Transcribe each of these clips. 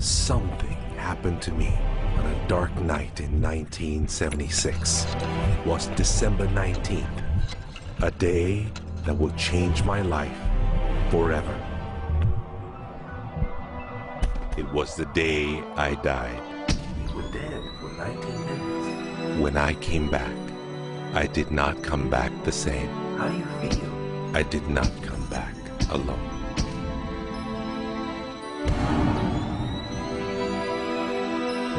Something happened to me on a dark night in 1976. It was December 19th, a day that will change my life forever. It was the day I died. You were dead for 19 minutes. When I came back, I did not come back the same. How do you feel? I did not come back alone.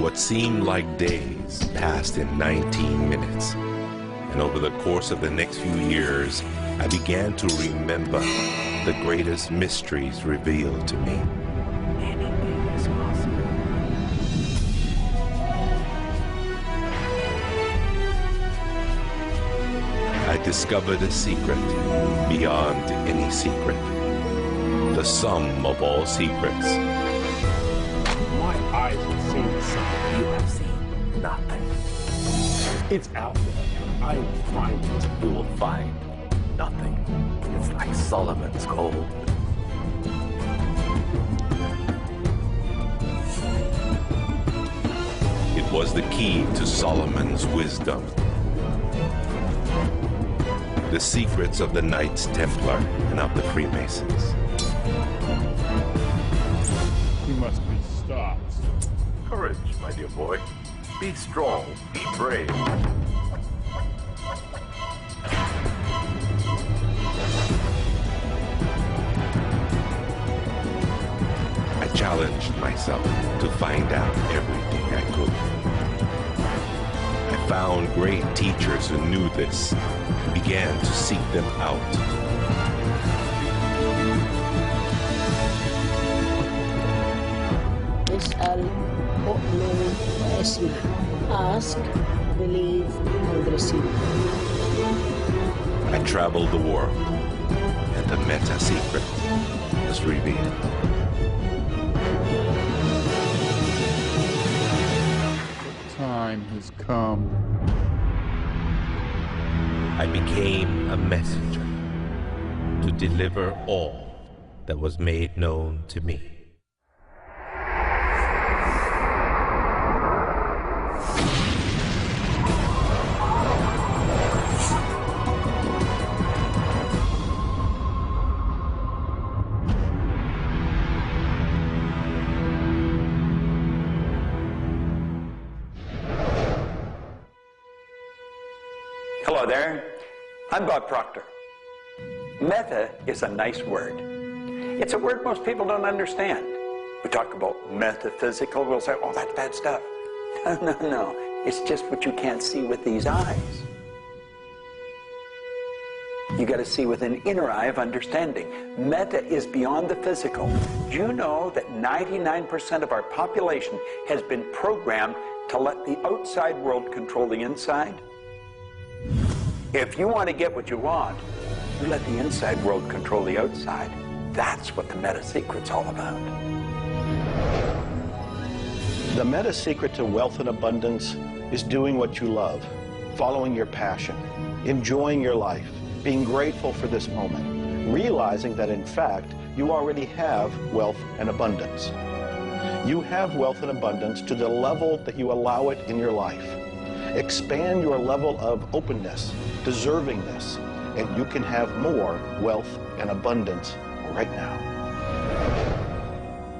What seemed like days passed in 19 minutes. And over the course of the next few years, I began to remember the greatest mysteries revealed to me. Anything is possible. I discovered a secret beyond any secret. The sum of all secrets. My eyes have seen something. You have seen nothing. It's out there. I will find it. You will find nothing. It's like Solomon's gold. It was the key to Solomon's wisdom. The secrets of the Knights Templar and of the Freemasons. He must be stopped. Courage, my dear boy. Be strong, be brave. I challenged myself to find out everything I could. I found great teachers who knew this and began to seek them out. اسأل أؤمن واسمع. Ask, believe, and receive. I traveled the world, and the meta secret was revealed. Time has come. I became a messenger to deliver all that was made known to me. Hello there, I'm Bob Proctor. Meta is a nice word. It's a word most people don't understand. We talk about metaphysical, we'll say, oh, that's bad stuff. No, it's just what you can't see with these eyes. You got to see with an inner eye of understanding. Meta is beyond the physical. Do you know that 99% of our population has been programmed to let the outside world control the inside? If you want to get what you want, you let the inside world control the outside. That's what the meta secret's all about. The meta secret to wealth and abundance is doing what you love, following your passion, enjoying your life, being grateful for this moment, realizing that in fact you already have wealth and abundance. You have wealth and abundance to the level that you allow it in your life. Expand your level of openness, deservingness, and you can have more wealth and abundance right now.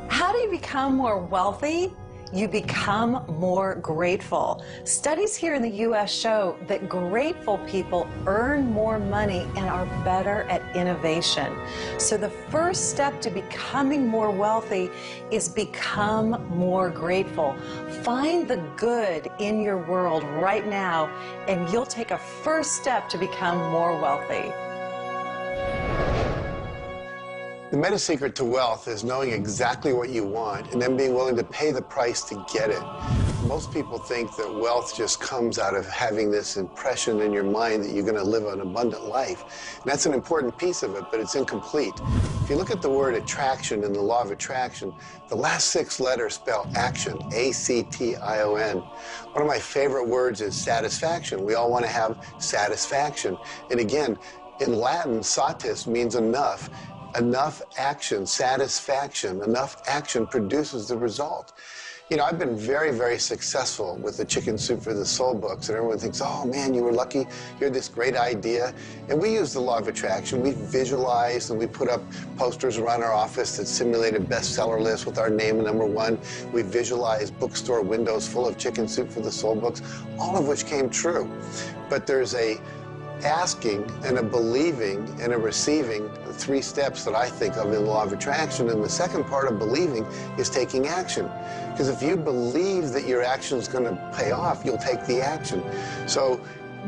How do you become more wealthy? You become more grateful. Studies here in the U.S. show that grateful people earn more money and are better at innovation. So the first step to becoming more wealthy is become more grateful. Find the good in your world right now, and you'll take a first step to become more wealthy. The meta secret to wealth is knowing exactly what you want and then being willing to pay the price to get it. Most people think that wealth just comes out of having this impression in your mind that you're going to live an abundant life. And that's an important piece of it, but it's incomplete. If you look at the word attraction in the law of attraction, the last 6 letters spell action, A-C-T-I-O-N. One of my favorite words is satisfaction. We all want to have satisfaction. And again, in Latin, satis means enough. enough action, satisfaction, enough action produces the result. You know, I've been very, very successful with the Chicken Soup for the Soul books, and everyone thinks, oh man, you were lucky, you had this great idea. And we use the law of attraction. We visualize and we put up posters around our office that simulate a bestseller list with our name #1. We visualize bookstore windows full of Chicken Soup for the Soul books, all of which came true. But there's a asking and a believing and a receiving, the 3 steps that I think of in the law of attraction. And the second part of believing is taking action. Because if you believe that your action is going to pay off, you'll take the action. So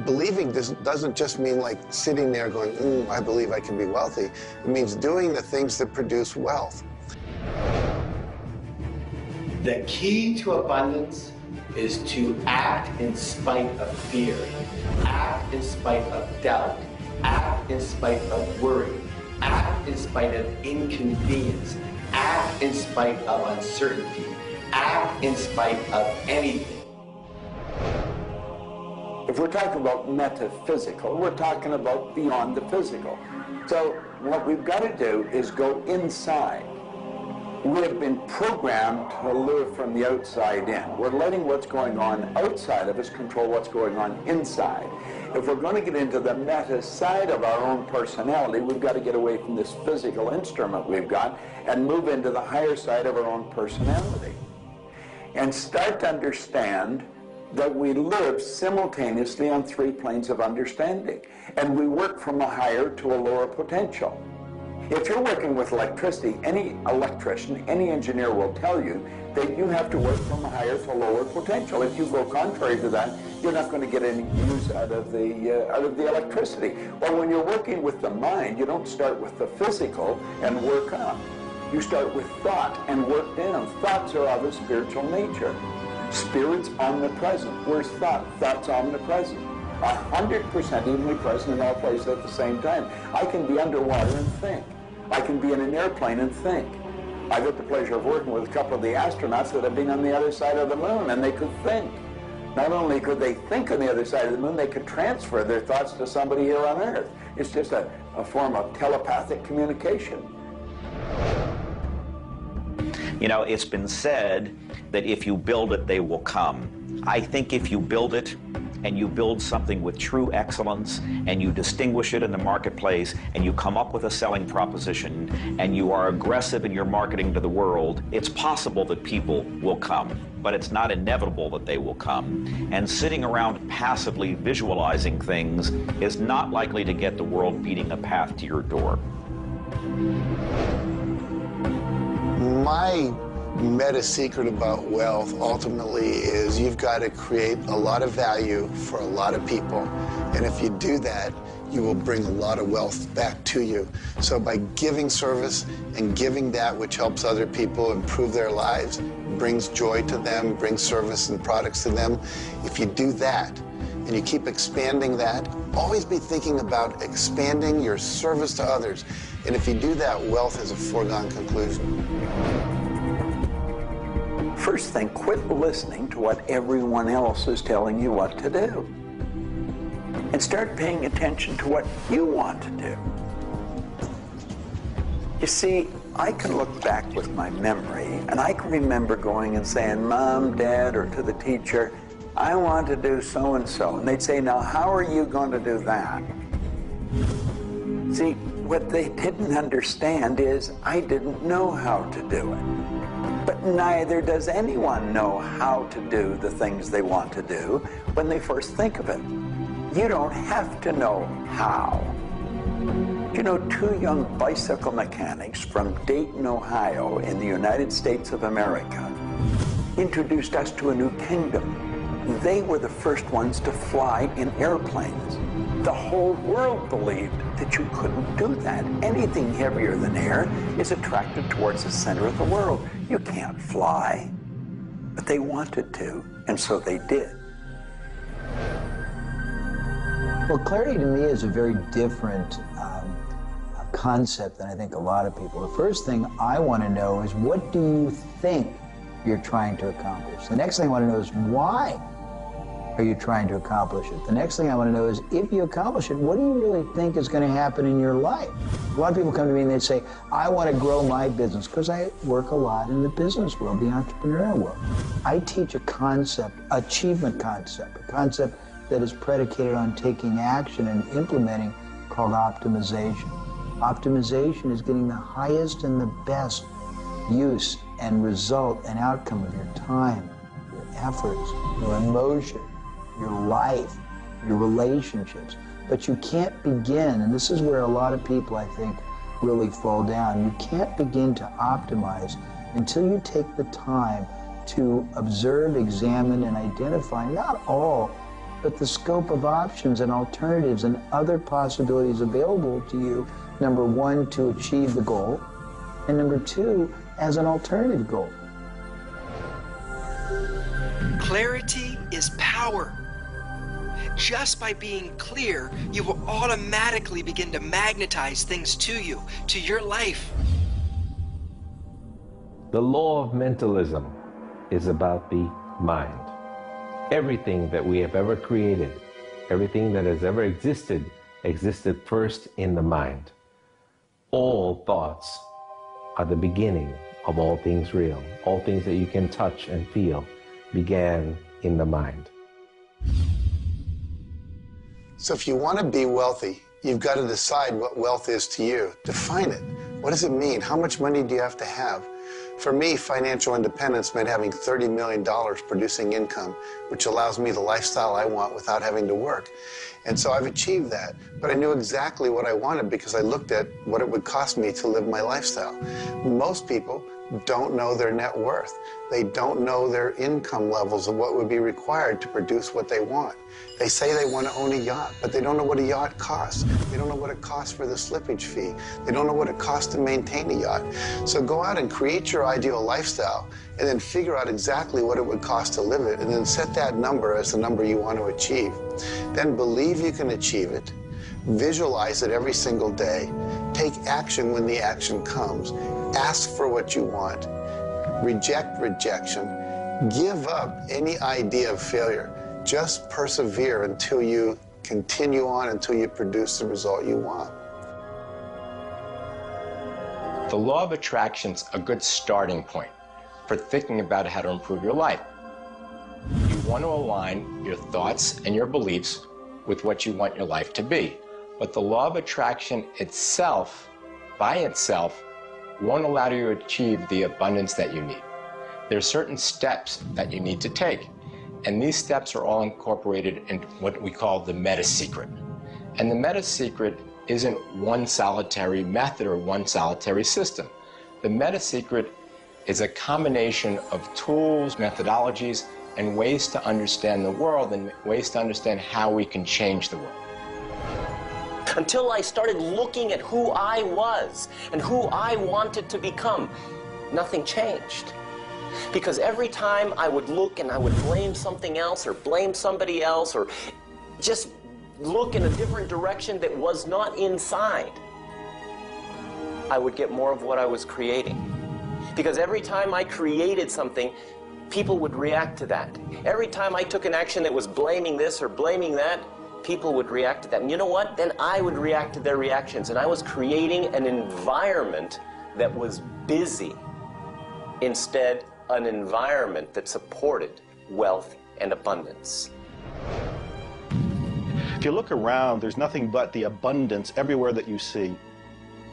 believing doesn't just mean like sitting there going, I believe I can be wealthy. It means doing the things that produce wealth. The key to abundance is to act in spite of fear, act in spite of doubt, act in spite of worry, act in spite of inconvenience, act in spite of uncertainty, act in spite of anything. If we're talking about metaphysical, we're talking about beyond the physical. So what we've got to do is go inside. We have been programmed to live from the outside in. We're letting what's going on outside of us control what's going on inside. If we're going to get into the meta side of our own personality, we've got to get away from this physical instrument we've got and move into the higher side of our own personality. And start to understand that we live simultaneously on 3 planes of understanding. And we work from a higher to a lower potential. If you're working with electricity, any electrician, any engineer will tell you that you have to work from a higher to lower potential. If you go contrary to that, you're not going to get any use out of the electricity. Well, when you're working with the mind, you don't start with the physical and work up. You start with thought and work down. Thoughts are of a spiritual nature. Spirit's omnipresent. Where's thought? Thought's omnipresent. 100% evenly present in all places at the same time. I can be underwater and think. I can be in an airplane and think. I've had the pleasure of working with a couple of the astronauts that have been on the other side of the moon, and they could think. Not only could they think on the other side of the moon, they could transfer their thoughts to somebody here on Earth. It's just a form of telepathic communication. You know, it's been said that if you build it, they will come. I think if you build it, and you build something with true excellence, and you distinguish it in the marketplace, and you come up with a selling proposition, and you are aggressive in your marketing to the world, it's possible that people will come. But it's not inevitable that they will come. And sitting around passively visualizing things is not likely to get the world beating a path to your door. My meta secret about wealth ultimately is you've got to create a lot of value for a lot of people. And if you do that, you will bring a lot of wealth back to you. So by giving service and giving that which helps other people improve their lives, brings joy to them, brings service and products to them, if you do that and you keep expanding that, always be thinking about expanding your service to others. And if you do that, wealth is a foregone conclusion. First thing, quit listening to what everyone else is telling you what to do. And start paying attention to what you want to do. You see, I can look back with my memory, and I can remember going and saying, Mom, Dad, or to the teacher, I want to do so-and-so. And they'd say, now, how are you going to do that? See, what they didn't understand is I didn't know how to do it. But neither does anyone know how to do the things they want to do when they first think of it. You don't have to know how. You know, 2 young bicycle mechanics from Dayton, Ohio, in the United States of America, introduced us to a new kingdom. They were the first ones to fly in airplanes. The whole world believed that you couldn't do that. Anything heavier than air is attracted towards the center of the world. You can't fly. But they wanted to, and so they did. Well, clarity to me is a very different concept than I think a lot of people. The first thing I want to know is, what do you think you're trying to accomplish? The next thing I want to know is why are you trying to accomplish it? The next thing I want to know is, if you accomplish it, what do you really think is going to happen in your life? A lot of people come to me and they say, I want to grow my business, because I work a lot in the business world, the entrepreneurial world. I teach a concept, achievement concept, a concept that is predicated on taking action and implementing, called optimization. Optimization is getting the highest and the best use and result and outcome of your time, your efforts, your emotion, your life, your relationships. But you can't begin, and this is where a lot of people, I think, really fall down. You can't begin to optimize until you take the time to observe, examine, and identify not all, but the scope of options and alternatives and other possibilities available to you, number one, to achieve the goal, and number two, as an alternative goal. Clarity is power. Just by being clear, you will automatically begin to magnetize things to you, to your life. The law of mentalism is about the mind. Everything that we have ever created, everything that has ever existed, existed first in the mind. All thoughts are the beginning of all things real. All things that you can touch and feel began in the mind. So if you want to be wealthy, you've got to decide what wealth is to you. Define it. What does it mean? How much money do you have to have? For me, financial independence meant having $30 million producing income, which allows me the lifestyle I want without having to work. And so I've achieved that. But I knew exactly what I wanted because I looked at what it would cost me to live my lifestyle. Most people don't know their net worth. They don't know their income levels of what would be required to produce what they want. They say they want to own a yacht, but they don't know what a yacht costs. They don't know what it costs for the slippage fee. They don't know what it costs to maintain a yacht. So go out and create your ideal lifestyle and then figure out exactly what it would cost to live it, and then set that number as the number you want to achieve. Then believe you can achieve it. Visualize it every single day. Take action when the action comes. Ask for what you want. Reject rejection. Give up any idea of failure. Just persevere until you continue on, until you produce the result you want. The law of attraction's a good starting point for thinking about how to improve your life. You want to align your thoughts and your beliefs with what you want your life to be. But the law of attraction itself, by itself, won't allow you to achieve the abundance that you need. There are certain steps that you need to take, and these steps are all incorporated in what we call the meta secret. And the meta secret isn't one solitary method or one solitary system. The meta secret is a combination of tools, methodologies, and ways to understand the world and ways to understand how we can change the world. Until I started looking at who I was and who I wanted to become, nothing changed. Because every time I would look and I would blame something else or blame somebody else or just look in a different direction that was not inside, I would get more of what I was creating. Because every time I created something, people would react to that. Every time I took an action that was blaming this or blaming that, people would react to that. And you know what? Then I would react to their reactions. And I was creating an environment that was busy. Instead, an environment that supported wealth and abundance. If you look around, there's nothing but the abundance everywhere that you see.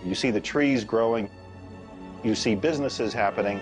You see the trees growing. You see businesses happening.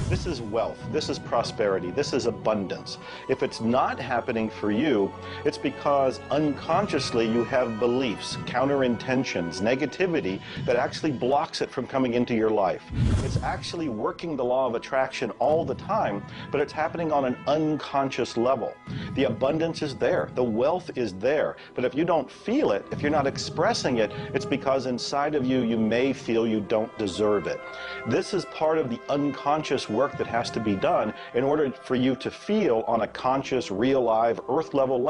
This is wealth, this is prosperity, this is abundance. If it's not happening for you, it's because unconsciously you have beliefs, counter-intentions, negativity that actually blocks it from coming into your life. It's actually working the law of attraction all the time, but it's happening on an unconscious level. The abundance is there, the wealth is there, but if you don't feel it, if you're not expressing it, it's because inside of you, you may feel you don't deserve it. This is part of the unconscious work that has to be done in order for you to feel on a conscious, real, live, earth level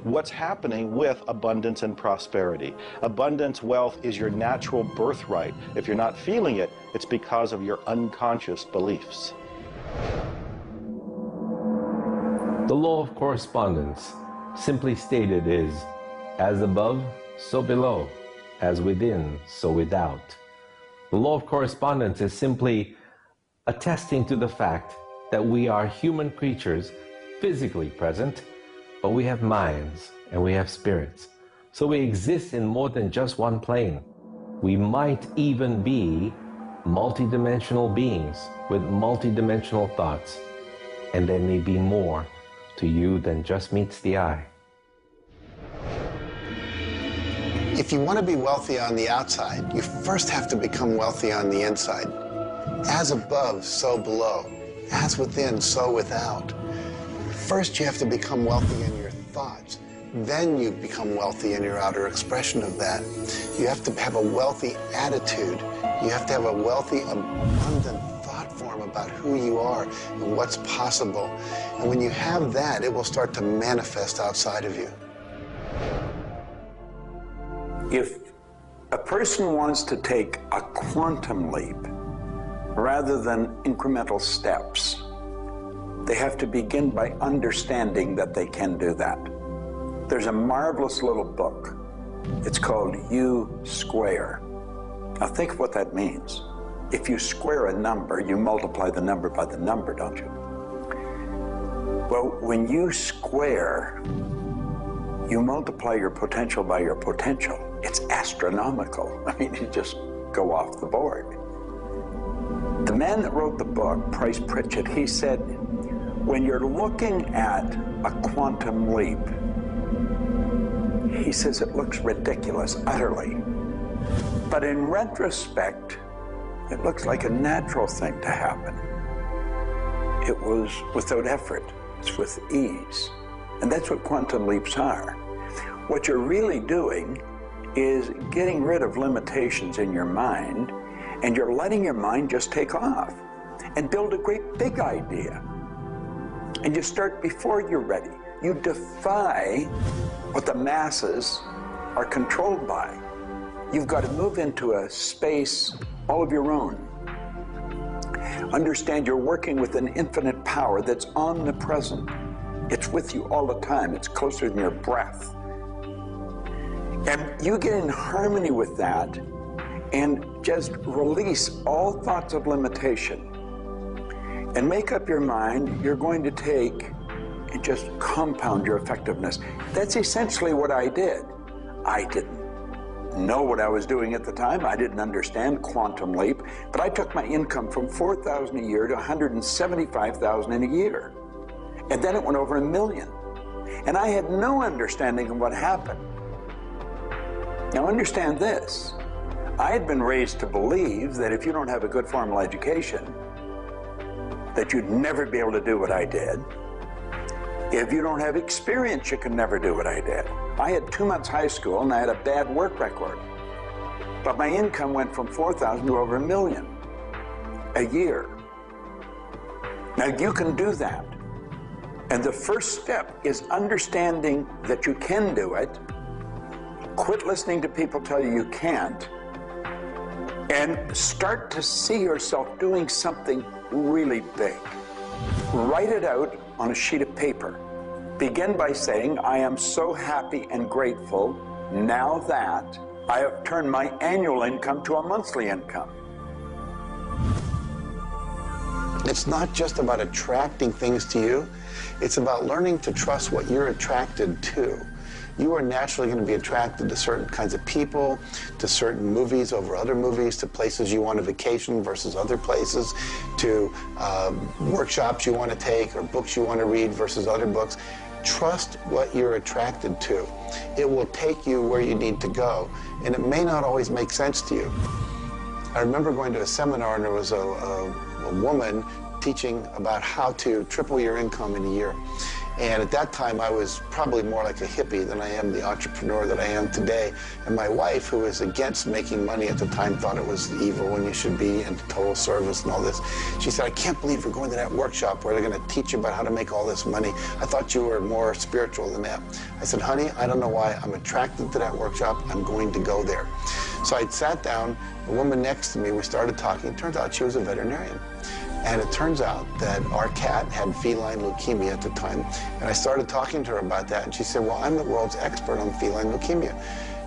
what's happening with abundance and prosperity. Abundance, wealth is your natural birthright. If you're not feeling it, it's because of your unconscious beliefs. The law of correspondence, simply stated, is as above, so below, as within, so without. The law of correspondence is simply attesting to the fact that we are human creatures, physically present, but we have minds and we have spirits. So we exist in more than just one plane. We might even be multidimensional beings with multidimensional thoughts, and there may be more to you than just meets the eye. If you want to be wealthy on the outside, you first have to become wealthy on the inside. As above, so below. As within, so without. First, you have to become wealthy in your thoughts. Then you become wealthy in your outer expression of that. You have to have a wealthy attitude. You have to have a wealthy, abundant thought form about who you are and what's possible. And when you have that, it will start to manifest outside of you. If a person wants to take a quantum leap rather than incremental steps, they have to begin by understanding that they can do that. There's a marvelous little book. It's called U Square. Now think of what that means. If you square a number, you multiply the number by the number, don't you? Well, when you square, you multiply your potential by your potential. It's astronomical. I mean, you just go off the board. The man that wrote the book, Price Pritchett, he said, when you're looking at a quantum leap, he says it looks ridiculous, utterly. But in retrospect, it looks like a natural thing to happen. It was without effort. It's with ease. And that's what quantum leaps are. What you're really doing is getting rid of limitations in your mind, and you're letting your mind just take off and build a great big idea. And you start before you're ready. You defy what the masses are controlled by. You've got to move into a space all of your own. Understand you're working with an infinite power that's omnipresent. It's with you all the time. It's closer than your breath. And you get in harmony with that and just release all thoughts of limitation and make up your mind you're going to take and just compound your effectiveness. That's essentially what I did. I didn't know what I was doing at the time. I didn't understand quantum leap, but I took my income from $4,000 a year to $175,000 in a year. And then it went over $1 million. And I had no understanding of what happened. Now understand this. I had been raised to believe that if you don't have a good formal education, that you'd never be able to do what I did. If you don't have experience, you can never do what I did. I had 2 months high school and I had a bad work record. But my income went from $4,000 to over $1 million a year. Now you can do that. And the first step is understanding that you can do it. Quit listening to people tell you you can't. And start to see yourself doing something really big. Write it out on a sheet of paper. Begin by saying, I am so happy and grateful now that I have turned my annual income to a monthly income. It's not just about attracting things to you. It's about learning to trust what you're attracted to. You are naturally going to be attracted to certain kinds of people, to certain movies over other movies, to places you want to vacation versus other places, to workshops you want to take or books you want to read versus other books. Trust what you're attracted to. It will take you where you need to go, and it may not always make sense to you. I remember going to a seminar, and there was a woman teaching about how to triple your income in a year. And at that time, I was probably more like a hippie than I am the entrepreneur that I am today. And my wife, who was against making money at the time, thought it was evil and you should be in total service and all this. She said, I can't believe you're going to that workshop where they're going to teach you about how to make all this money. I thought you were more spiritual than that. I said, honey, I don't know why. I'm attracted to that workshop. I'm going to go there. So I sat down, the woman next to me, we started talking. It turns out she was a veterinarian. And it turns out that our cat had feline leukemia at the time. And I started talking to her about that, and she said, well, I'm the world's expert on feline leukemia.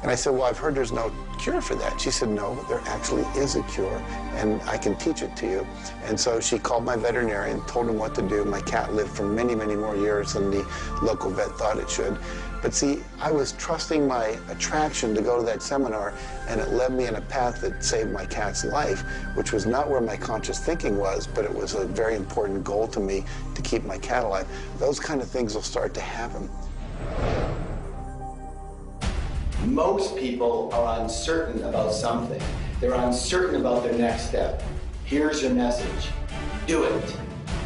And I said, well, I've heard there's no cure for that. She said, no, there actually is a cure, and I can teach it to you. And so she called my veterinarian, told him what to do. My cat lived for many, many more years than the local vet thought it should. But see, I was trusting my attraction to go to that seminar, and it led me in a path that saved my cat's life, which was not where my conscious thinking was, but it was a very important goal to me to keep my cat alive. Those kind of things will start to happen. Most people are uncertain about something. They're uncertain about their next step. Here's your message. Do it.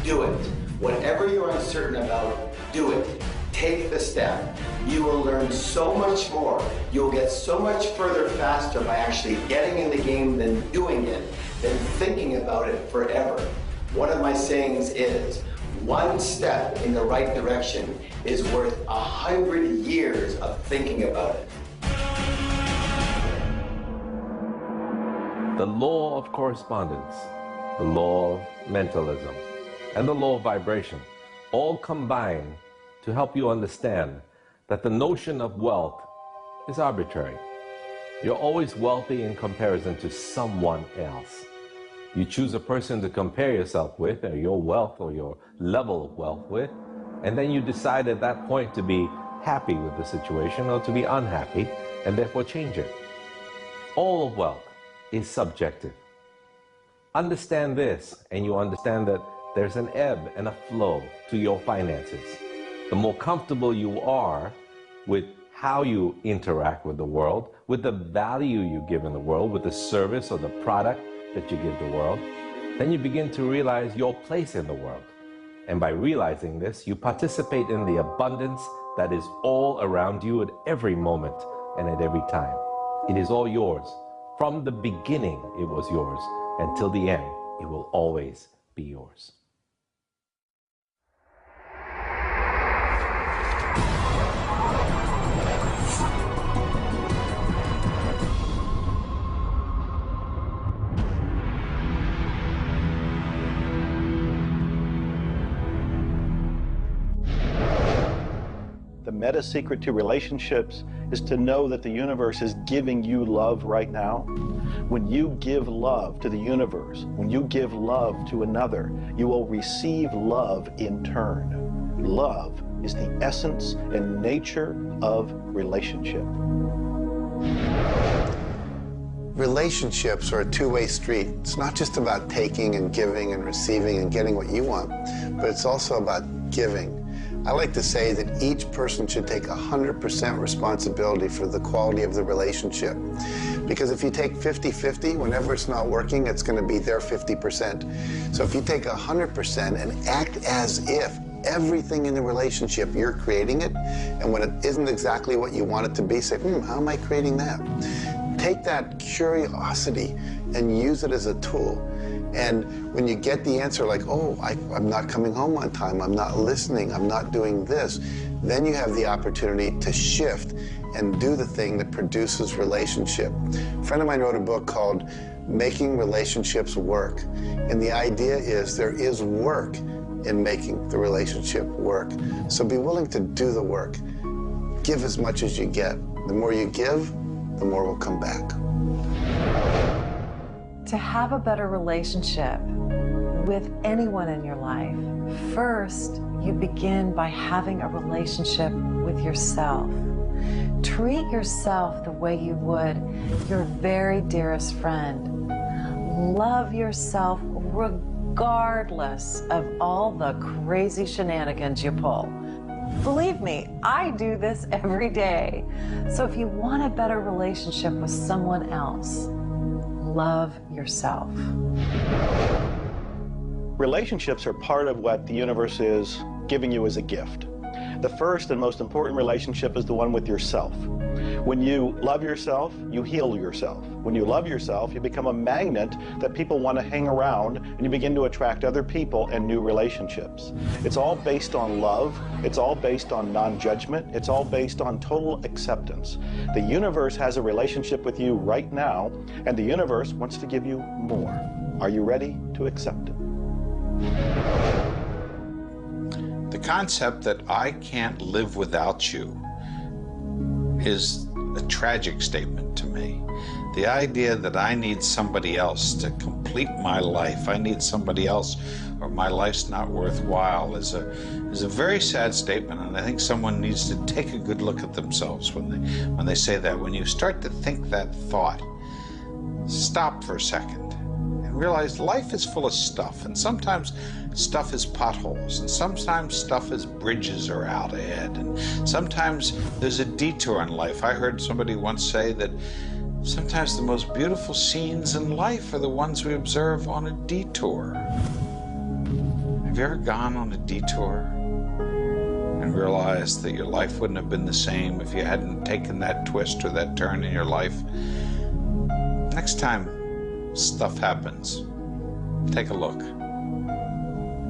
Do it. Whatever you're uncertain about, do it. Take the step. You will learn so much more. You'll get so much further faster by actually getting in the game than doing it, than thinking about it forever. One of my sayings is, one step in the right direction is worth 100 years of thinking about it. The law of correspondence, the law of mentalism, and the law of vibration all combine to help you understand that the notion of wealth is arbitrary. You're always wealthy in comparison to someone else. You choose a person to compare yourself with, or your wealth or your level of wealth with, and then you decide at that point to be happy with the situation or to be unhappy, and therefore change it. All of wealth is subjective. Understand this, and you understand that there's an ebb and a flow to your finances. The more comfortable you are with how you interact with the world, with the value you give in the world, with the service or the product that you give the world, then you begin to realize your place in the world. And by realizing this, you participate in the abundance that is all around you at every moment and at every time. It is all yours. From the beginning, it was yours. Until the end, it will always be yours. The meta secret to relationships is to know that the universe is giving you love right now. When you give love to the universe, when you give love to another, you will receive love in turn. Love is the essence and nature of relationship. Relationships are a two-way street. It's not just about taking and giving and receiving and getting what you want, but it's also about giving. I like to say that each person should take 100% responsibility for the quality of the relationship. Because if you take 50-50, whenever it's not working, it's going to be their 50%. So if you take 100% and act as if everything in the relationship, you're creating it, and when it isn't exactly what you want it to be, say, how am I creating that? Take that curiosity and use it as a tool. And when you get the answer like, oh, I'm not coming home on time, I'm not listening, I'm not doing this, then you have the opportunity to shift and do the thing that produces relationship. A friend of mine wrote a book called Making Relationships Work. And the idea is there is work in making the relationship work. So be willing to do the work. Give as much as you get. The more you give, the more will come back. To have a better relationship with anyone in your life, first you begin by having a relationship with yourself. Treat yourself the way you would your very dearest friend. Love yourself regardless of all the crazy shenanigans you pull. Believe me, I do this every day. So if you want a better relationship with someone else, love yourself. Relationships are part of what the universe is giving you as a gift. The first and most important relationship is the one with yourself. When you love yourself, you heal yourself. When you love yourself, you become a magnet that people want to hang around, and you begin to attract other people and new relationships. It's all based on love. It's all based on non-judgment. It's all based on total acceptance. The universe has a relationship with you right now, and the universe wants to give you more. Are you ready to accept it? The concept that I can't live without you is a tragic statement to me. The idea that I need somebody else to complete my life, I need somebody else or my life's not worthwhile, is a very sad statement, and I think someone needs to take a good look at themselves when they say that. When you start to think that thought, stop for a second and realize life is full of stuff, and sometimes stuff is potholes, and sometimes stuff is bridges are out ahead, and sometimes there's a detour in life. I heard somebody once say that sometimes the most beautiful scenes in life are the ones we observe on a detour. Have you ever gone on a detour and realized that your life wouldn't have been the same if you hadn't taken that twist or that turn in your life? Next time stuff happens, take a look.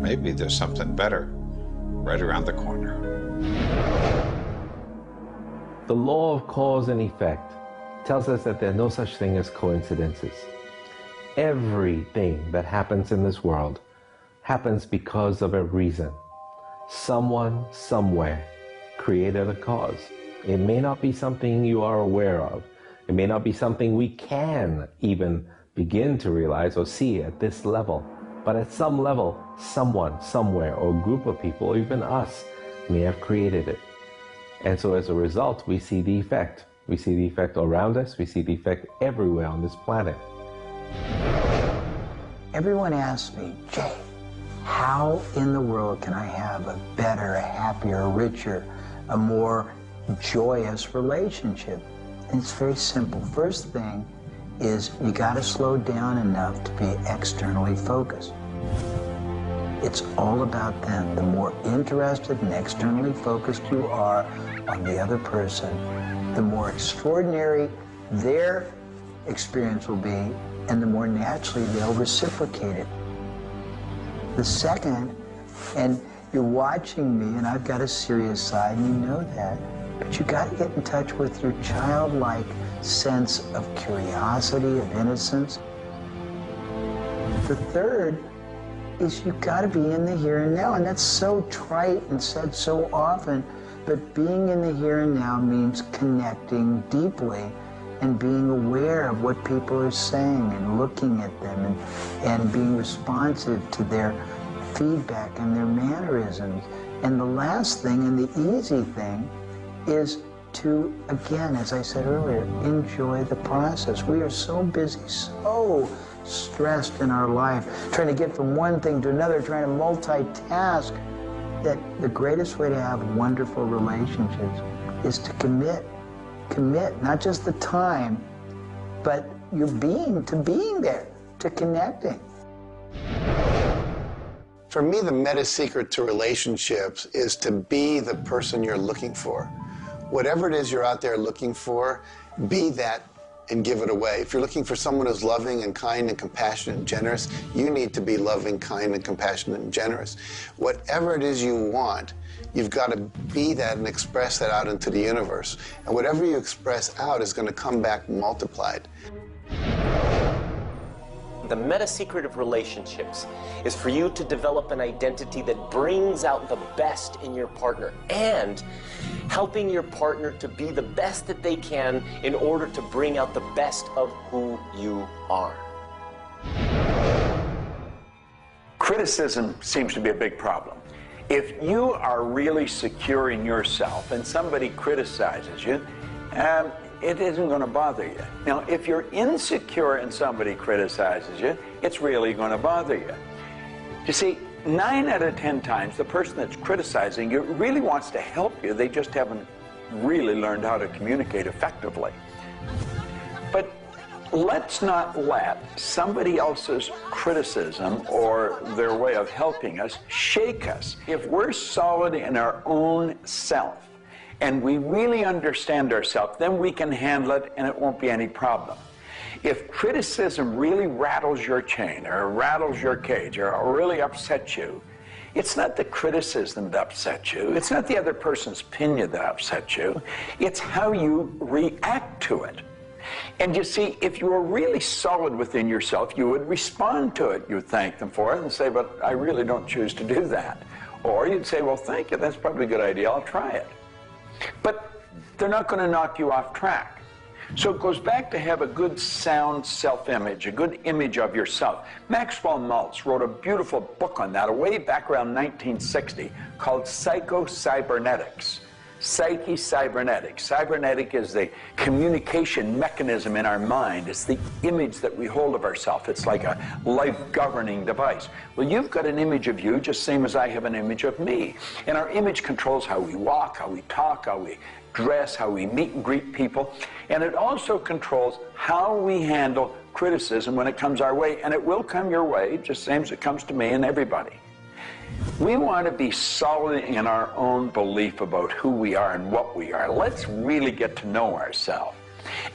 Maybe there's something better right around the corner. The law of cause and effect tells us that there's no such thing as coincidences. Everything that happens in this world happens because of a reason. Someone, somewhere, created a cause. It may not be something you are aware of. It may not be something we can even begin to realize or see at this level. But at some level, someone, somewhere, or a group of people, or even us, may have created it. And so as a result, we see the effect. We see the effect around us. We see the effect everywhere on this planet. Everyone asks me, Jay, how in the world can I have a better, a happier, a richer, a more joyous relationship? And it's very simple. First thing is you got to slow down enough to be externally focused. It's all about them. The more interested and externally focused you are on the other person, the more extraordinary their experience will be, and the more naturally they'll reciprocate it. The second, and you're watching me, and I've got a serious side, and you know that, but you got to get in touch with your childlike sense of curiosity, of innocence. The third is you got to be in the here and now, and that's so trite and said so often, but being in the here and now means connecting deeply and being aware of what people are saying and looking at them and being responsive to their feedback and their mannerisms. And the last thing, and the easy thing, is to, again, as I said earlier, enjoy the process. We are so busy, so stressed in our life, trying to get from one thing to another, trying to multitask, that the greatest way to have wonderful relationships is to commit. Commit, not just the time, but your being, to being there, to connecting. For me, the meta secret to relationships is to be the person you're looking for. Whatever it is you're out there looking for, be that and give it away. If you're looking for someone who's loving and kind and compassionate and generous, you need to be loving, kind, and compassionate and generous. Whatever it is you want, you've got to be that and express that out into the universe. And whatever you express out is going to come back multiplied. The meta secret of relationships is for you to develop an identity that brings out the best in your partner and helping your partner to be the best that they can in order to bring out the best of who you are. Criticism seems to be a big problem. If you are really secure in yourself and somebody criticizes you, it isn't going to bother you. Now, if you're insecure and somebody criticizes you, it's really going to bother you. You see, 9 out of 10 times, the person that's criticizing you really wants to help you. They just haven't really learned how to communicate effectively. But let's not let somebody else's criticism or their way of helping us shake us. If we're solid in our own self, and we really understand ourselves, then we can handle it and it won't be any problem. If criticism really rattles your chain or rattles your cage or really upsets you, it's not the criticism that upsets you. It's not the other person's opinion that upsets you. It's how you react to it. And you see, if you were really solid within yourself, you would respond to it. You would thank them for it and say, but I really don't choose to do that. Or you'd say, well, thank you, that's probably a good idea, I'll try it. But they're not going to knock you off track. So it goes back to have a good, sound self-image, a good image of yourself. Maxwell Maltz wrote a beautiful book on that way back around 1960 called Psycho-Cybernetics. Psyche-Cybernetics. Cybernetic is the communication mechanism in our mind. It's the image that we hold of ourselves. It's like a life-governing device. Well, you've got an image of you just same as I have an image of me. And our image controls how we walk, how we talk, how we dress, how we meet and greet people. And it also controls how we handle criticism when it comes our way. And it will come your way, just same as it comes to me and everybody. We want to be solid in our own belief about who we are and what we are. Let's really get to know ourselves.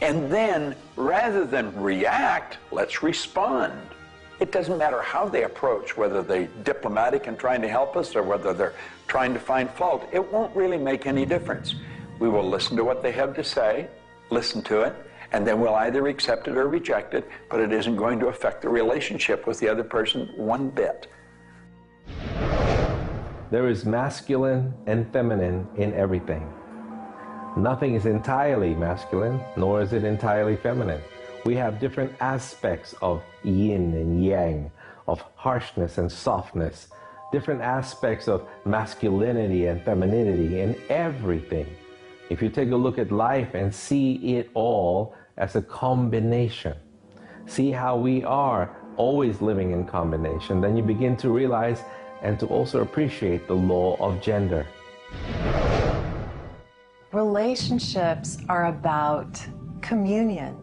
And then, rather than react, let's respond. It doesn't matter how they approach, whether they're diplomatic and trying to help us or whether they're trying to find fault. It won't really make any difference. We will listen to what they have to say, listen to it, and then we'll either accept it or reject it, but it isn't going to affect the relationship with the other person one bit. There is masculine and feminine in everything. Nothing is entirely masculine, nor is it entirely feminine. We have different aspects of yin and yang, of harshness and softness, different aspects of masculinity and femininity in everything. If you take a look at life and see it all as a combination, see how we are always living in combination, then you begin to realize and to also appreciate the law of gender. Relationships are about communion,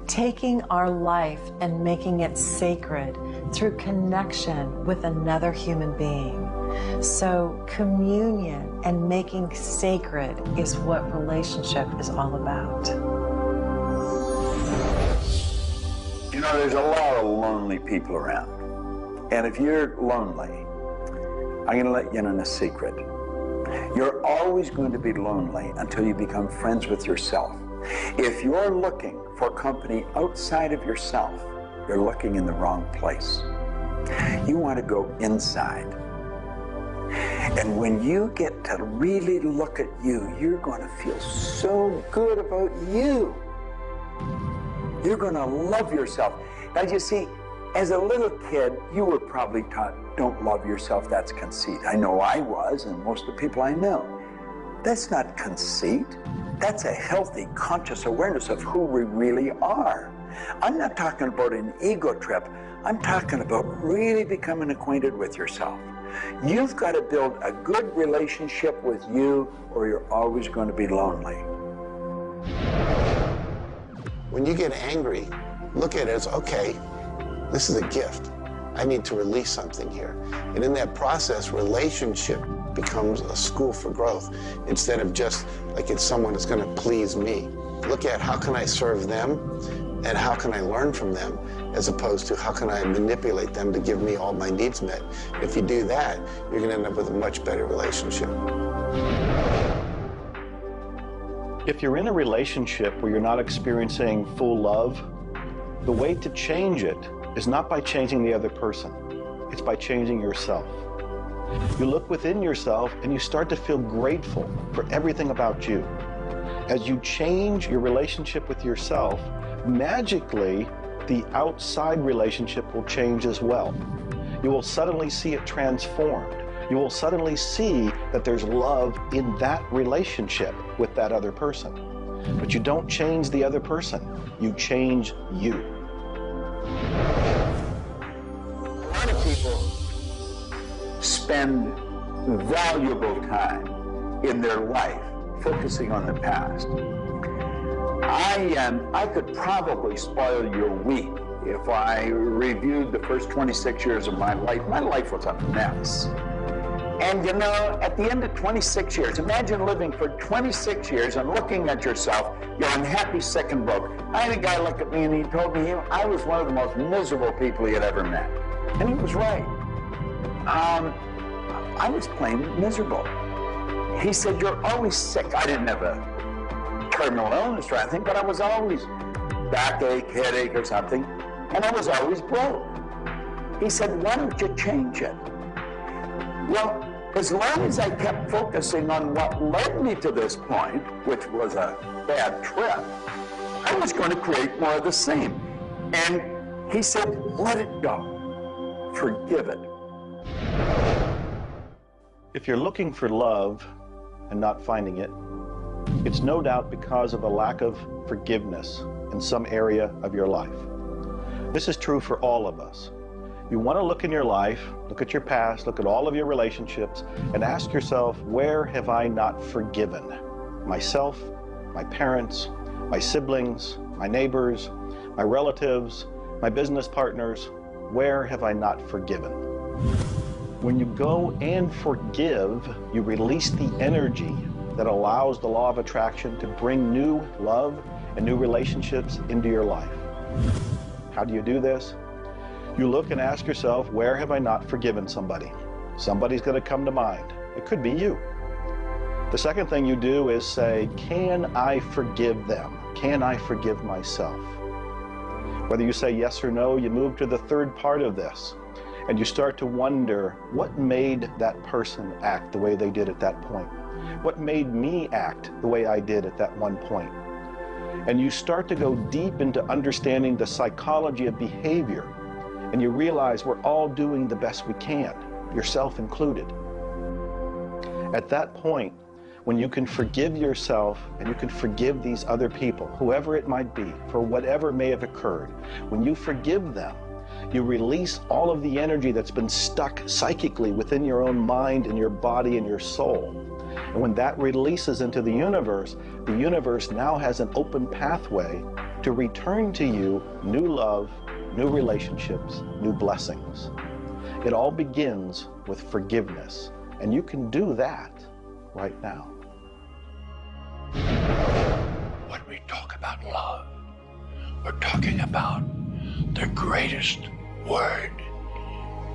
taking our life and making it sacred through connection with another human being. So communion and making sacred is what relationship is all about. You know, there's a lot of lonely people around. And if you're lonely, I'm going to let you in on a secret. You're always going to be lonely until you become friends with yourself. If you're looking for company outside of yourself, you're looking in the wrong place. You want to go inside. And when you get to really look at you, you're going to feel so good about you. You're going to love yourself. Now, you see, as a little kid, you were probably taught, don't love yourself, that's conceit. I know I was, and most of the people I know. That's not conceit. That's a healthy, conscious awareness of who we really are. I'm not talking about an ego trip. I'm talking about really becoming acquainted with yourself. You've got to build a good relationship with you, or you're always going to be lonely. When you get angry, look at it as, okay, this is a gift. I need to release something here. And in that process, relationship becomes a school for growth instead of just like it's someone that's going to please me. Look at how can I serve them and how can I learn from them, as opposed to how can I manipulate them to give me all my needs met. If you do that, you're going to end up with a much better relationship. If you're in a relationship where you're not experiencing full love, the way to change it is not by changing the other person. It's by changing yourself. You look within yourself and you start to feel grateful for everything about you. As you change your relationship with yourself, magically, the outside relationship will change as well. You will suddenly see it transformed. You will suddenly see that there's love in that relationship with that other person. But you don't change the other person, you change you. A lot of people spend valuable time in their life focusing on the past. I could probably spoil your week if I reviewed the first 26 years of my life. My life was a mess. And you know, at the end of 26 years, imagine living for 26 years and looking at yourself, you're unhappy, sick, and broke. I had a guy look at me and he told me I was one of the most miserable people he had ever met. And he was right. I was plain miserable. He said, you're always sick. I didn't have a terminal illness or anything, but I was always backache, headache, or something, and I was always broke. He said, why don't you change it? Well, as long as I kept focusing on what led me to this point, which was a bad trip, I was going to create more of the same. And he said, let it go. Forgive it. If you're looking for love and not finding it, it's no doubt because of a lack of forgiveness in some area of your life. This is true for all of us. You want to look in your life, look at your past, look at all of your relationships, and ask yourself, where have I not forgiven? Myself, my parents, my siblings, my neighbors, my relatives, my business partners, where have I not forgiven? When you go and forgive, you release the energy that allows the law of attraction to bring new love and new relationships into your life. How do you do this? You look and ask yourself, where have I not forgiven somebody? Somebody's going to come to mind. It could be you. The second thing you do is say, can I forgive them? Can I forgive myself? Whether you say yes or no, you move to the third part of this, and you start to wonder, what made that person act the way they did at that point? What made me act the way I did at that one point? And you start to go deep into understanding the psychology of behavior, and you realize we're all doing the best we can, yourself included. At that point, when you can forgive yourself and you can forgive these other people, whoever it might be, for whatever may have occurred, when you forgive them, you release all of the energy that's been stuck psychically within your own mind and your body and your soul. And when that releases into the universe now has an open pathway to return to you new love, new relationships, new blessings. It all begins with forgiveness, and you can do that right now. When we talk about love, we're talking about the greatest word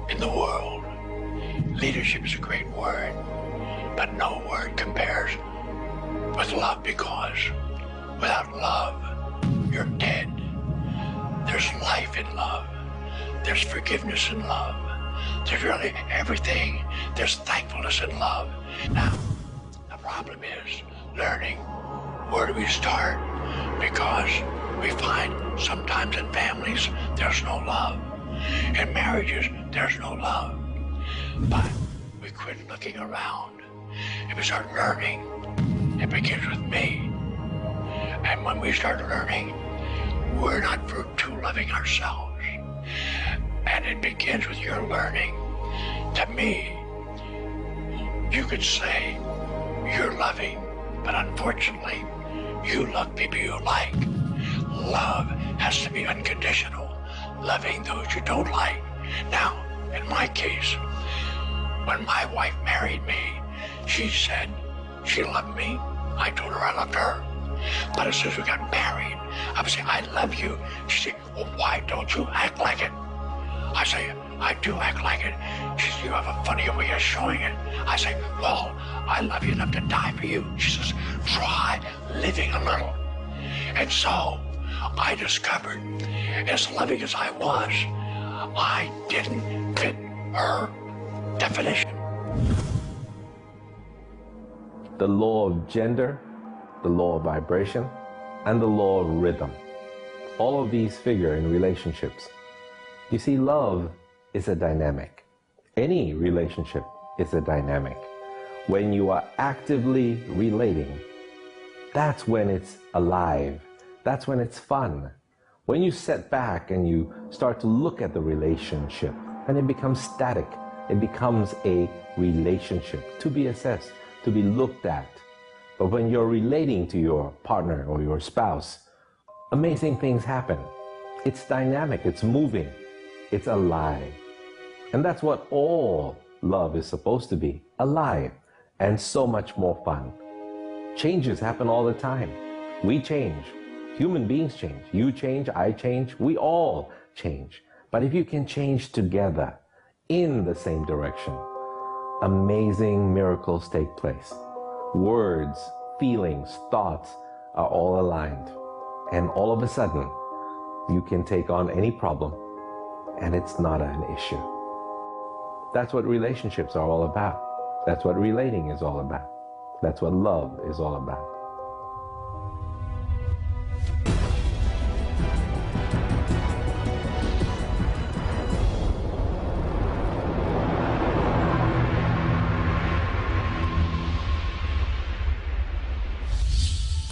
in the world. Leadership is a great word, but no word compares with love, because without love, you're dead. There's life in love. There's forgiveness in love. There's really everything. There's thankfulness in love. Now, the problem is learning where do we start, because we find sometimes in families there's no love. In marriages, there's no love. But we quit looking around and we start learning. It begins with me. And when we start learning, we're not too loving ourselves. And it begins with your learning. To me, you could say you're loving, but unfortunately, you love people you like. Love has to be unconditional, loving those you don't like. Now, in my case, when my wife married me, she said she loved me. I told her I loved her. But as soon as we got married, I would say, I love you. She said, well, why don't you act like it? I say, I do act like it. She says, you have a funny way of showing it. I say, well, I love you enough to die for you. She says, try living a little. And so I discovered, as loving as I was, I didn't fit her definition. The law of gender, the law of vibration, and the law of rhythm. All of these figure in relationships. You see, love is a dynamic. Any relationship is a dynamic. When you are actively relating, that's when it's alive. That's when it's fun. When you sit back and you start to look at the relationship, then it becomes static. It becomes a relationship to be assessed, to be looked at. But when you're relating to your partner or your spouse, amazing things happen. It's dynamic, it's moving, it's alive. And that's what all love is supposed to be, alive, and so much more fun. Changes happen all the time. We change. Human beings change. You change, I change, we all change. But if you can change together in the same direction, amazing miracles take place. Words, feelings, thoughts are all aligned. And all of a sudden, You can take on any problem, and it's not an issue. That's what relationships are all about. That's what relating is all about. That's what love is all about.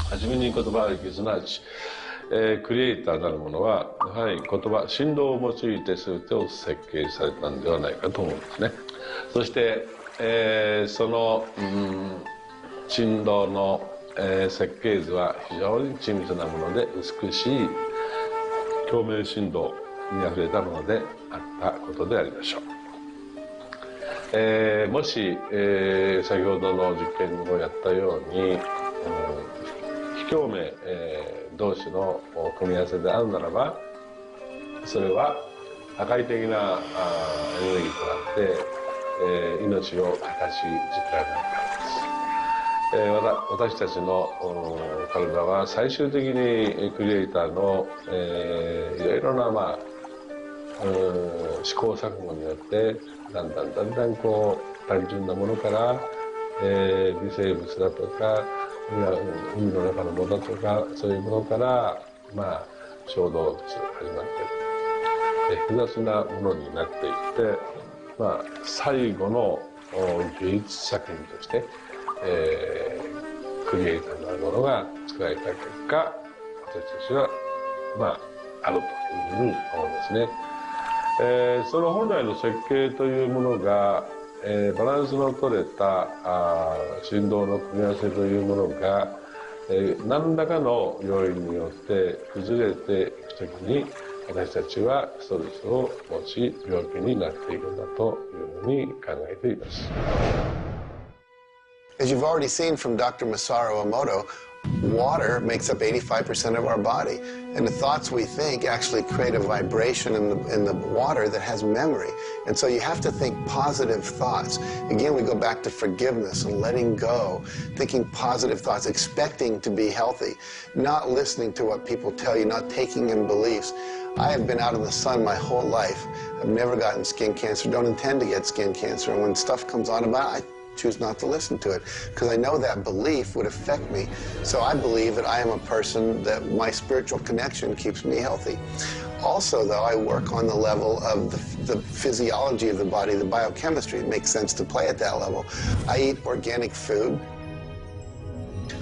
はじめに言葉歴すなわち、クリエイターなるものはやはり言葉振動を用いて全てを設計されたんではないかと思うんですね。そして、その、振動の、設計図は非常に緻密なもので美しい共鳴振動にあふれたものであったことでありましょう。もし、先ほどの実験をやったように、非共鳴、同士の組み合わせであるならば、それは破壊的なエネルギーとなって、命を形作られるからです。私たちの体は最終的にクリエイターの、いろいろな、試行錯誤によってだんだんこう単純なものから、微生物だとか海の中のものとかそういうものから、小動物始まって複雑なものになっていって、最後の芸術作品として、クリエイターなるものが作られた結果、私たちはあるというふうに思うんですね。その本来の設計というものが、バランスの取れた振動の組み合わせというものが、何らかの要因によって崩れていくときに私たちはストレスを持ち病気になっているんだというふうに考えています。As you've already seen from Dr. Masaru Emoto, water makes up 85% of our body, and the thoughts we think actually create a vibration in the water that has memory. And so you have to think positive thoughts. Again, we go back to forgiveness and letting go, thinking positive thoughts, expecting to be healthy, not listening to what people tell you, not taking in beliefs. I have been out in the sun my whole life. I've never gotten skin cancer, don't intend to get skin cancer, and when stuff comes on about it, I choose not to listen to it because I know that belief would affect me. So I believe that I am a person that my spiritual connection keeps me healthy. Also, though, I work on the level of the physiology of the body, the biochemistry. It makes sense to play at that level. I eat organic food.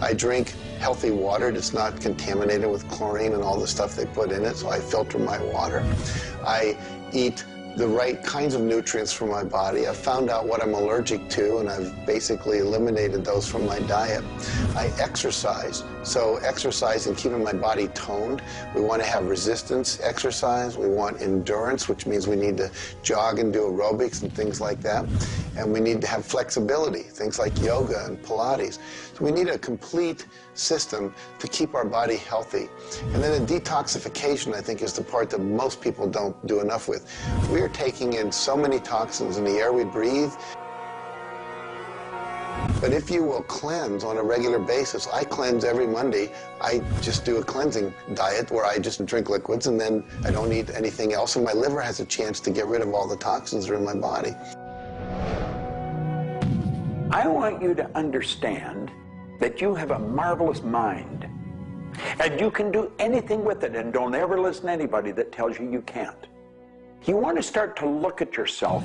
I drink healthy water that's not contaminated with chlorine and all the stuff they put in it, so I filter my water. I eat the right kinds of nutrients for my body. I've found out what I'm allergic to, and I've basically eliminated those from my diet. I exercise, so exercise and keeping my body toned. We want to have resistance exercise. We want endurance, which means we need to jog and do aerobics and things like that. And we need to have flexibility, things like yoga and Pilates. So we need a complete system to keep our body healthy. And then the detoxification, I think, is the part that most people don't do enough with. We're taking in so many toxins in the air we breathe. But if you will cleanse on a regular basis, I cleanse every Monday. I just do a cleansing diet where I just drink liquids and then I don't eat anything else, and my liver has a chance to get rid of all the toxins that are in my body. I want you to understand that you have a marvelous mind, and you can do anything with it, and don't ever listen to anybody that tells you you can't. You want to start to look at yourself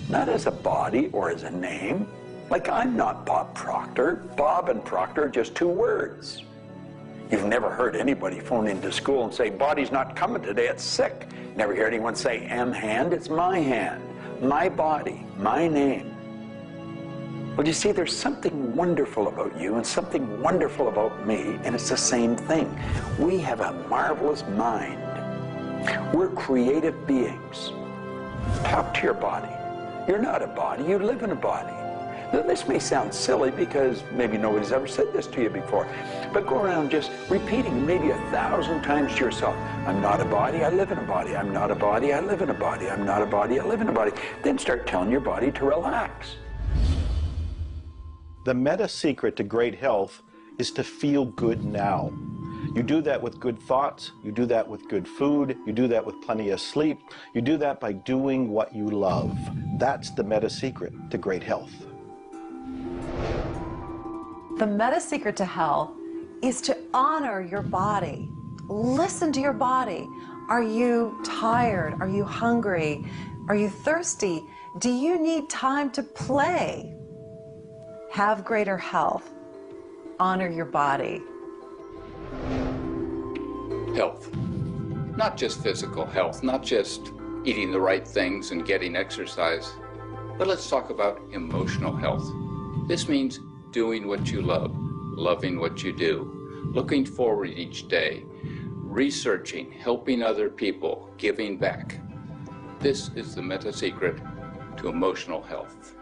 not as a body or as a name. Like, I'm not Bob Proctor. Bob and Proctor are just two words. You've never heard anybody phone into school and say, body's not coming today, it's sick. Never hear anyone say, hand, it's my hand, my body, my name. Well, you see, there's something wonderful about you and something wonderful about me, and it's the same thing. We have a marvelous mind. We're creative beings. Talk to your body. You're not a body, you live in a body. Now, this may sound silly because maybe nobody's ever said this to you before, but go around just repeating maybe 1,000 times to yourself, I'm not a body, I live in a body. I'm not a body, I live in a body. I'm not a body, I live in a body. Then start telling your body to relax. The meta secret to great health is to feel good now. You do that with good thoughts, you do that with good food, you do that with plenty of sleep, you do that by doing what you love. That's the meta secret to great health. The meta secret to health is to honor your body. Listen to your body. Are you tired? Are you hungry? Are you thirsty? Do you need time to play? Have greater health. Honor your body. Health. Not just physical health, not just eating the right things and getting exercise, but let's talk about emotional health. This means doing what you love, loving what you do, looking forward each day, researching, helping other people, giving back. This is the meta secret to emotional health.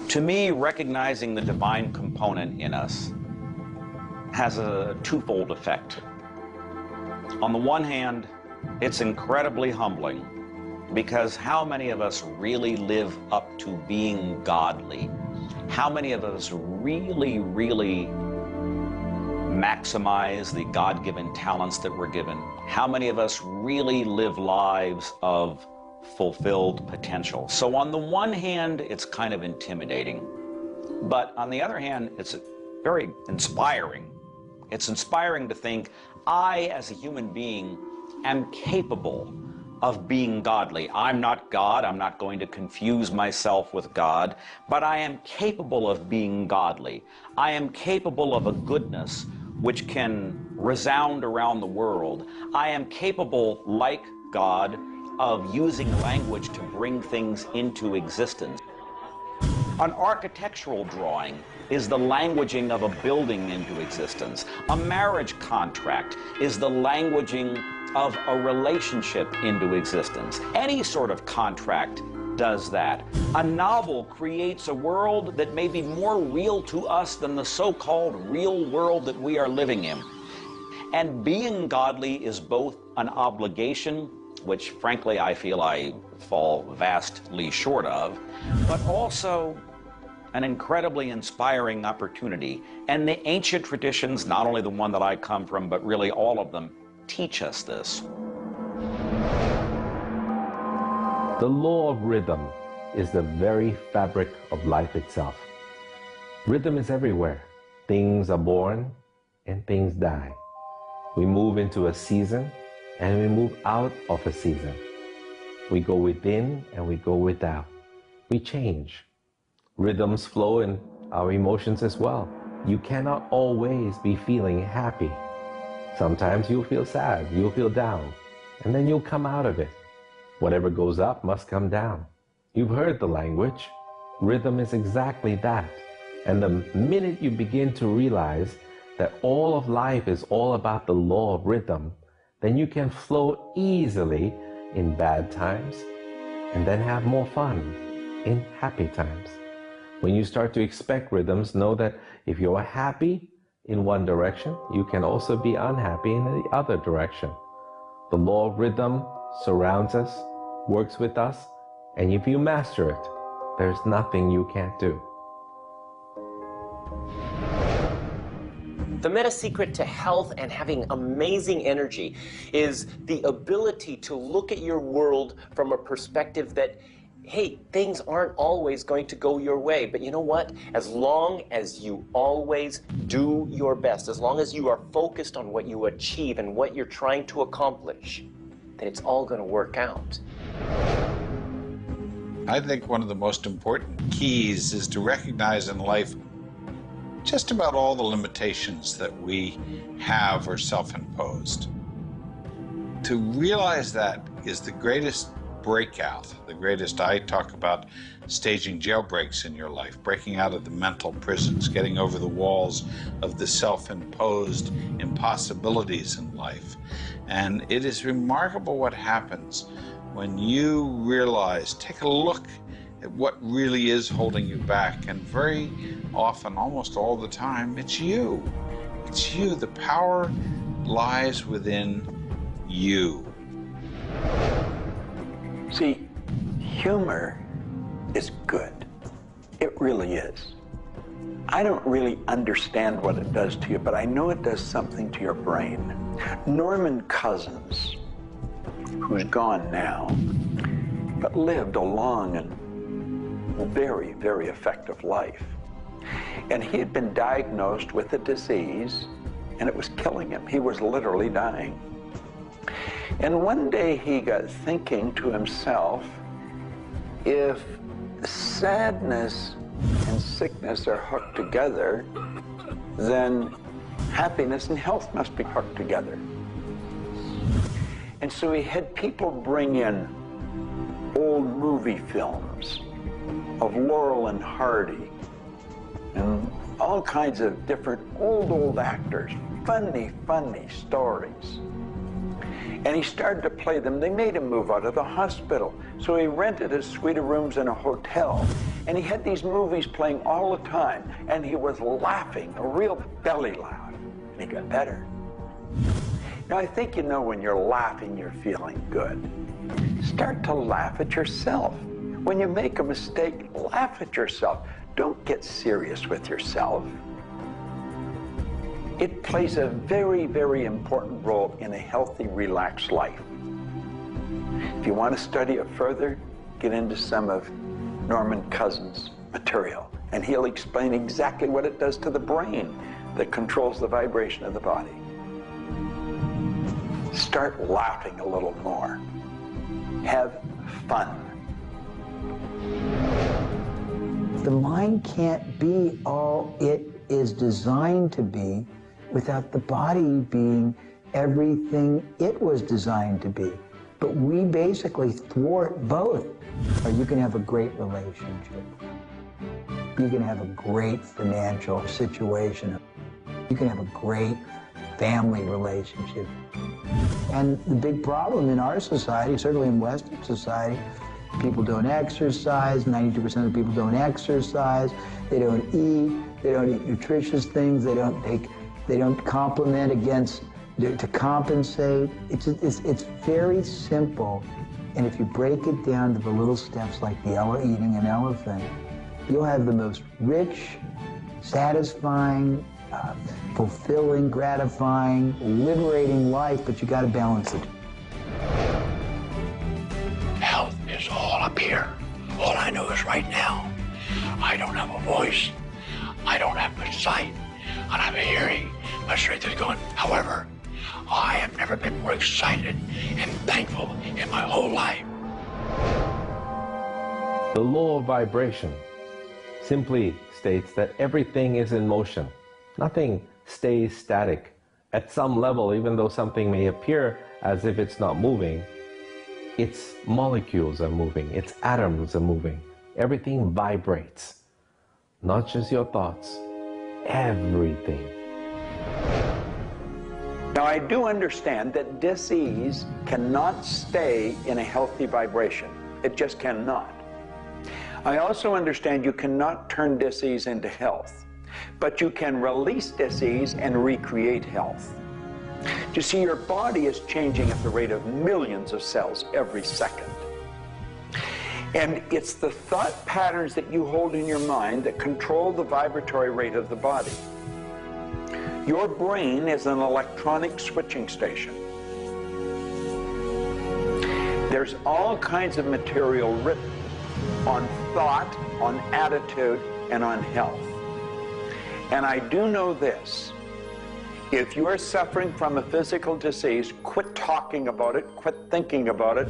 To me, recognizing the divine component in us has a twofold effect. On the one hand, it's incredibly humbling, because how many of us really live up to being godly? How many of us really maximize the God-given talents that we're given? How many of us really live lives of fulfilled potential? So on the one hand, it's kind of intimidating, but on the other hand, it's very inspiring. It's inspiring to think, I, as a human being, am capable of being godly. I'm not God. I'm not going to confuse myself with God, but I am capable of being godly. I am capable of a goodness which can resound around the world. I am capable, like God, of using language to bring things into existence. An architectural drawing is the languaging of a building into existence. A marriage contract is the languaging of a relationship into existence. Any sort of contract does that. A novel creates a world that may be more real to us than the so-called real world that we are living in. And being godly is both an obligation, which frankly I feel I fall vastly short of, but also an incredibly inspiring opportunity. And the ancient traditions, not only the one that I come from, but really all of them, teach us this. The law of rhythm is the very fabric of life itself. Rhythm is everywhere. Things are born and things die. We move into a season and we move out of a season. We go within and we go without. We change. Rhythms flow in our emotions as well. You cannot always be feeling happy. Sometimes you'll feel sad, you'll feel down, and then you'll come out of it. Whatever goes up must come down. You've heard the language. Rhythm is exactly that. And the minute you begin to realize that all of life is all about the law of rhythm, then you can flow easily in bad times and then have more fun in happy times. When you start to expect rhythms, know that if you're happy in one direction, you can also be unhappy in the other direction. The law of rhythm surrounds us, works with us, and if you master it, there's nothing you can't do. The meta secret to health and having amazing energy is the ability to look at your world from a perspective that, hey, things aren't always going to go your way, but you know what? As long as you always do your best, as long as you are focused on what you achieve and what you're trying to accomplish, then it's all going to work out. I think one of the most important keys is to recognize in life just about all the limitations that we have are self-imposed. To realize that is the greatest breakout, the greatest. I talk about staging jailbreaks in your life, breaking out of the mental prisons, getting over the walls of the self-imposed impossibilities in life. And it is remarkable what happens when you realize, take a look at what really is holding you back. And very often, almost all the time, it's you. It's you. The power lies within you. See, humor is good. It really is. I don't really understand what it does to you, but I know it does something to your brain. Norman Cousins, who's gone now, but lived a long and very, very effective life. And he had been diagnosed with a disease, and it was killing him. He was literally dying. And one day he got thinking to himself, if sadness and sickness are hooked together, then happiness and health must be hooked together. And so he had people bring in old movie films of Laurel and Hardy and all kinds of different old actors, funny stories. And he started to play them. They made him move out of the hospital. So he rented a suite of rooms in a hotel. And he had these movies playing all the time. And he was laughing, a real belly laugh. And he got better. Now, I think you know when you're laughing, you're feeling good. Start to laugh at yourself. When you make a mistake, laugh at yourself. Don't get serious with yourself. It plays a very, very important role in a healthy, relaxed life. If you want to study it further, get into some of Norman Cousins' material, and he'll explain exactly what it does to the brain that controls the vibration of the body. Start laughing a little more. Have fun. The mind can't be all it is designed to be without the body being everything it was designed to be. But we basically thwart both. Or you can have a great relationship. You can have a great financial situation. You can have a great family relationship. And the big problem in our society, certainly in Western society, people don't exercise, 92% of people don't exercise, they don't eat nutritious things, they don't complement to compensate. It's very simple. And if you break it down to the little steps like eating an elephant, you'll have the most rich, satisfying, fulfilling, gratifying, liberating life, but you gotta balance it. Health is all up here. All I know is right now, I don't have a voice, I don't have much sight, I don't have a hearing. My strength is gone. However, I have never been more excited and thankful in my whole life. The law of vibration simply states that everything is in motion. Nothing stays static. At some level, even though something may appear as if it's not moving, its molecules are moving, its atoms are moving. Everything vibrates. Not just your thoughts, everything. Now, I do understand that disease cannot stay in a healthy vibration. It just cannot. I also understand you cannot turn disease into health, but you can release disease and recreate health. You see, your body is changing at the rate of millions of cells every second. And it's the thought patterns that you hold in your mind that control the vibratory rate of the body. Your brain is an electronic switching station. There's all kinds of material written on thought, on attitude, and on health. And I do know this. If you are suffering from a physical disease, quit talking about it, quit thinking about it.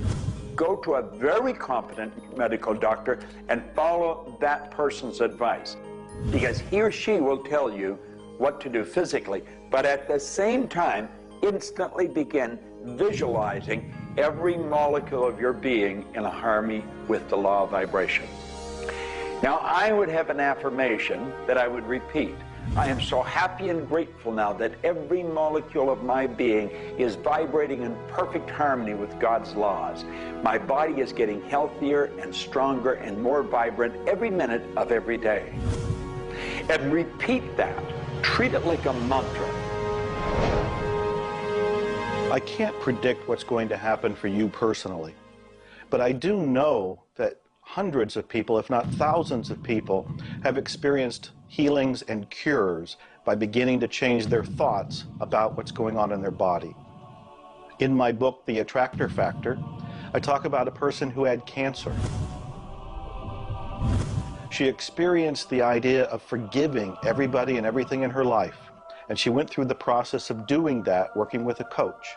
Go to a very competent medical doctor and follow that person's advice, because he or she will tell you what to do physically, but at the same time, instantly begin visualizing every molecule of your being in harmony with the law of vibration. Now, I would have an affirmation that I would repeat. I am so happy and grateful now that every molecule of my being is vibrating in perfect harmony with God's laws. My body is getting healthier and stronger and more vibrant every minute of every day. And repeat that. Treat it like a mantra. I can't predict what's going to happen for you personally, but I do know that hundreds of people, if not thousands of people, have experienced healings and cures by beginning to change their thoughts about what's going on in their body. In my book, The Attractor Factor, I talk about a person who had cancer. She experienced the idea of forgiving everybody and everything in her life, and she went through the process of doing that, working with a coach.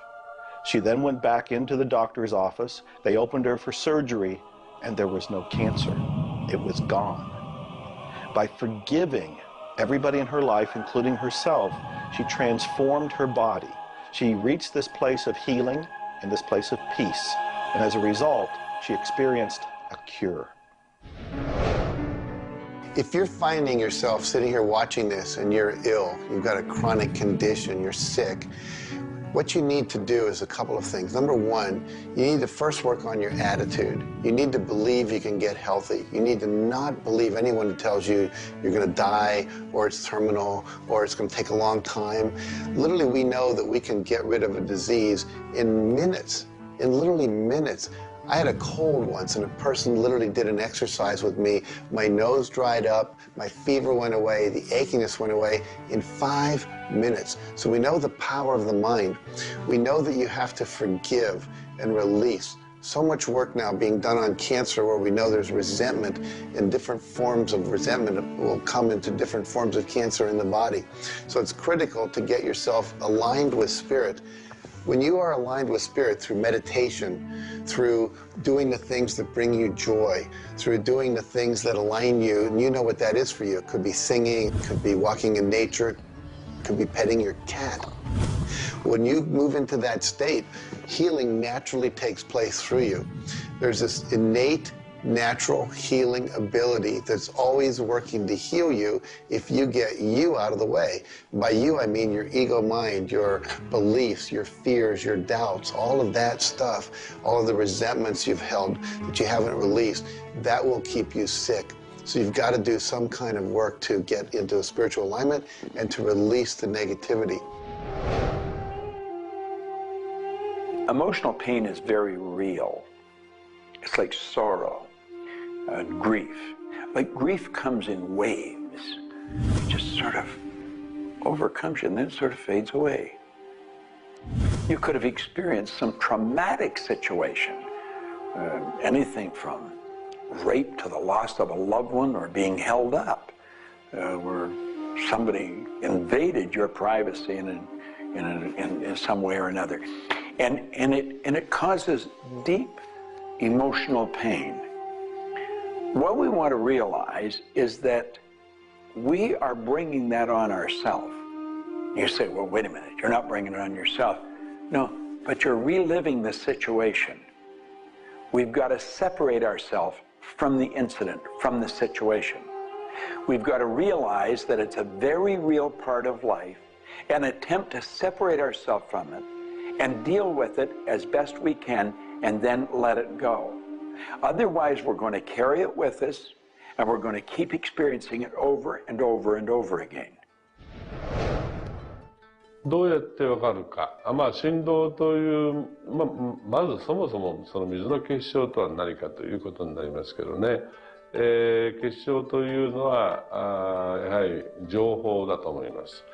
She then went back into the doctor's office. They opened her for surgery, and there was no cancer. It was gone. By forgiving everybody in her life, including herself, she transformed her body. She reached this place of healing and this place of peace. And as a result, she experienced a cure. If you're finding yourself sitting here watching this and you're ill, you've got a chronic condition, you're sick, what you need to do is a couple of things. Number one, you need to first work on your attitude. You need to believe you can get healthy. You need to not believe anyone who tells you you're going to die, or it's terminal, or it's going to take a long time. Literally, we know that we can get rid of a disease in minutes, in literally minutes. I had a cold once, and a person literally did an exercise with me. My nose dried up, my fever went away, the achiness went away in 5 minutes. So we know the power of the mind. We know that you have to forgive and release. So much work now being done on cancer, where we know there's resentment, and different forms of resentment will come into different forms of cancer in the body. So it's critical to get yourself aligned with spirit. When you are aligned with spirit through meditation, through doing the things that bring you joy, through doing the things that align you, and you know what that is for you. It could be singing, it could be walking in nature, it could be petting your cat. When you move into that state, healing naturally takes place through you. There's this innate, natural healing ability that's always working to heal you if you get you out of the way. By you, I mean your ego mind, your beliefs, your fears, your doubts, all of that stuff, all of the resentments you've held that you haven't released, that will keep you sick. So you've got to do some kind of work to get into a spiritual alignment and to release the negativity. Emotional pain is very real. It's like sorrow and grief. Like grief comes in waves. It just sort of overcomes you and then sort of fades away. You could have experienced some traumatic situation, anything from rape to the loss of a loved one, or being held up, where somebody invaded your privacy in some way or another. And it causes deep emotional pain. What we want to realize is that we are bringing that on ourselves. You say, well, wait a minute, you're not bringing it on yourself. No, but you're reliving the situation. We've got to separate ourselves from the incident, from the situation. We've got to realize that it's a very real part of life, and attempt to separate ourselves from it and deal with it as best we can, and then let it go. Otherwise, we're going to carry it with us, and we're going to keep experiencing it over and over and over again. どうやってわかるか。振動という、まずそもそもその水の結晶とは何かということになりますけどね。結晶というのはやはり情報だと思います。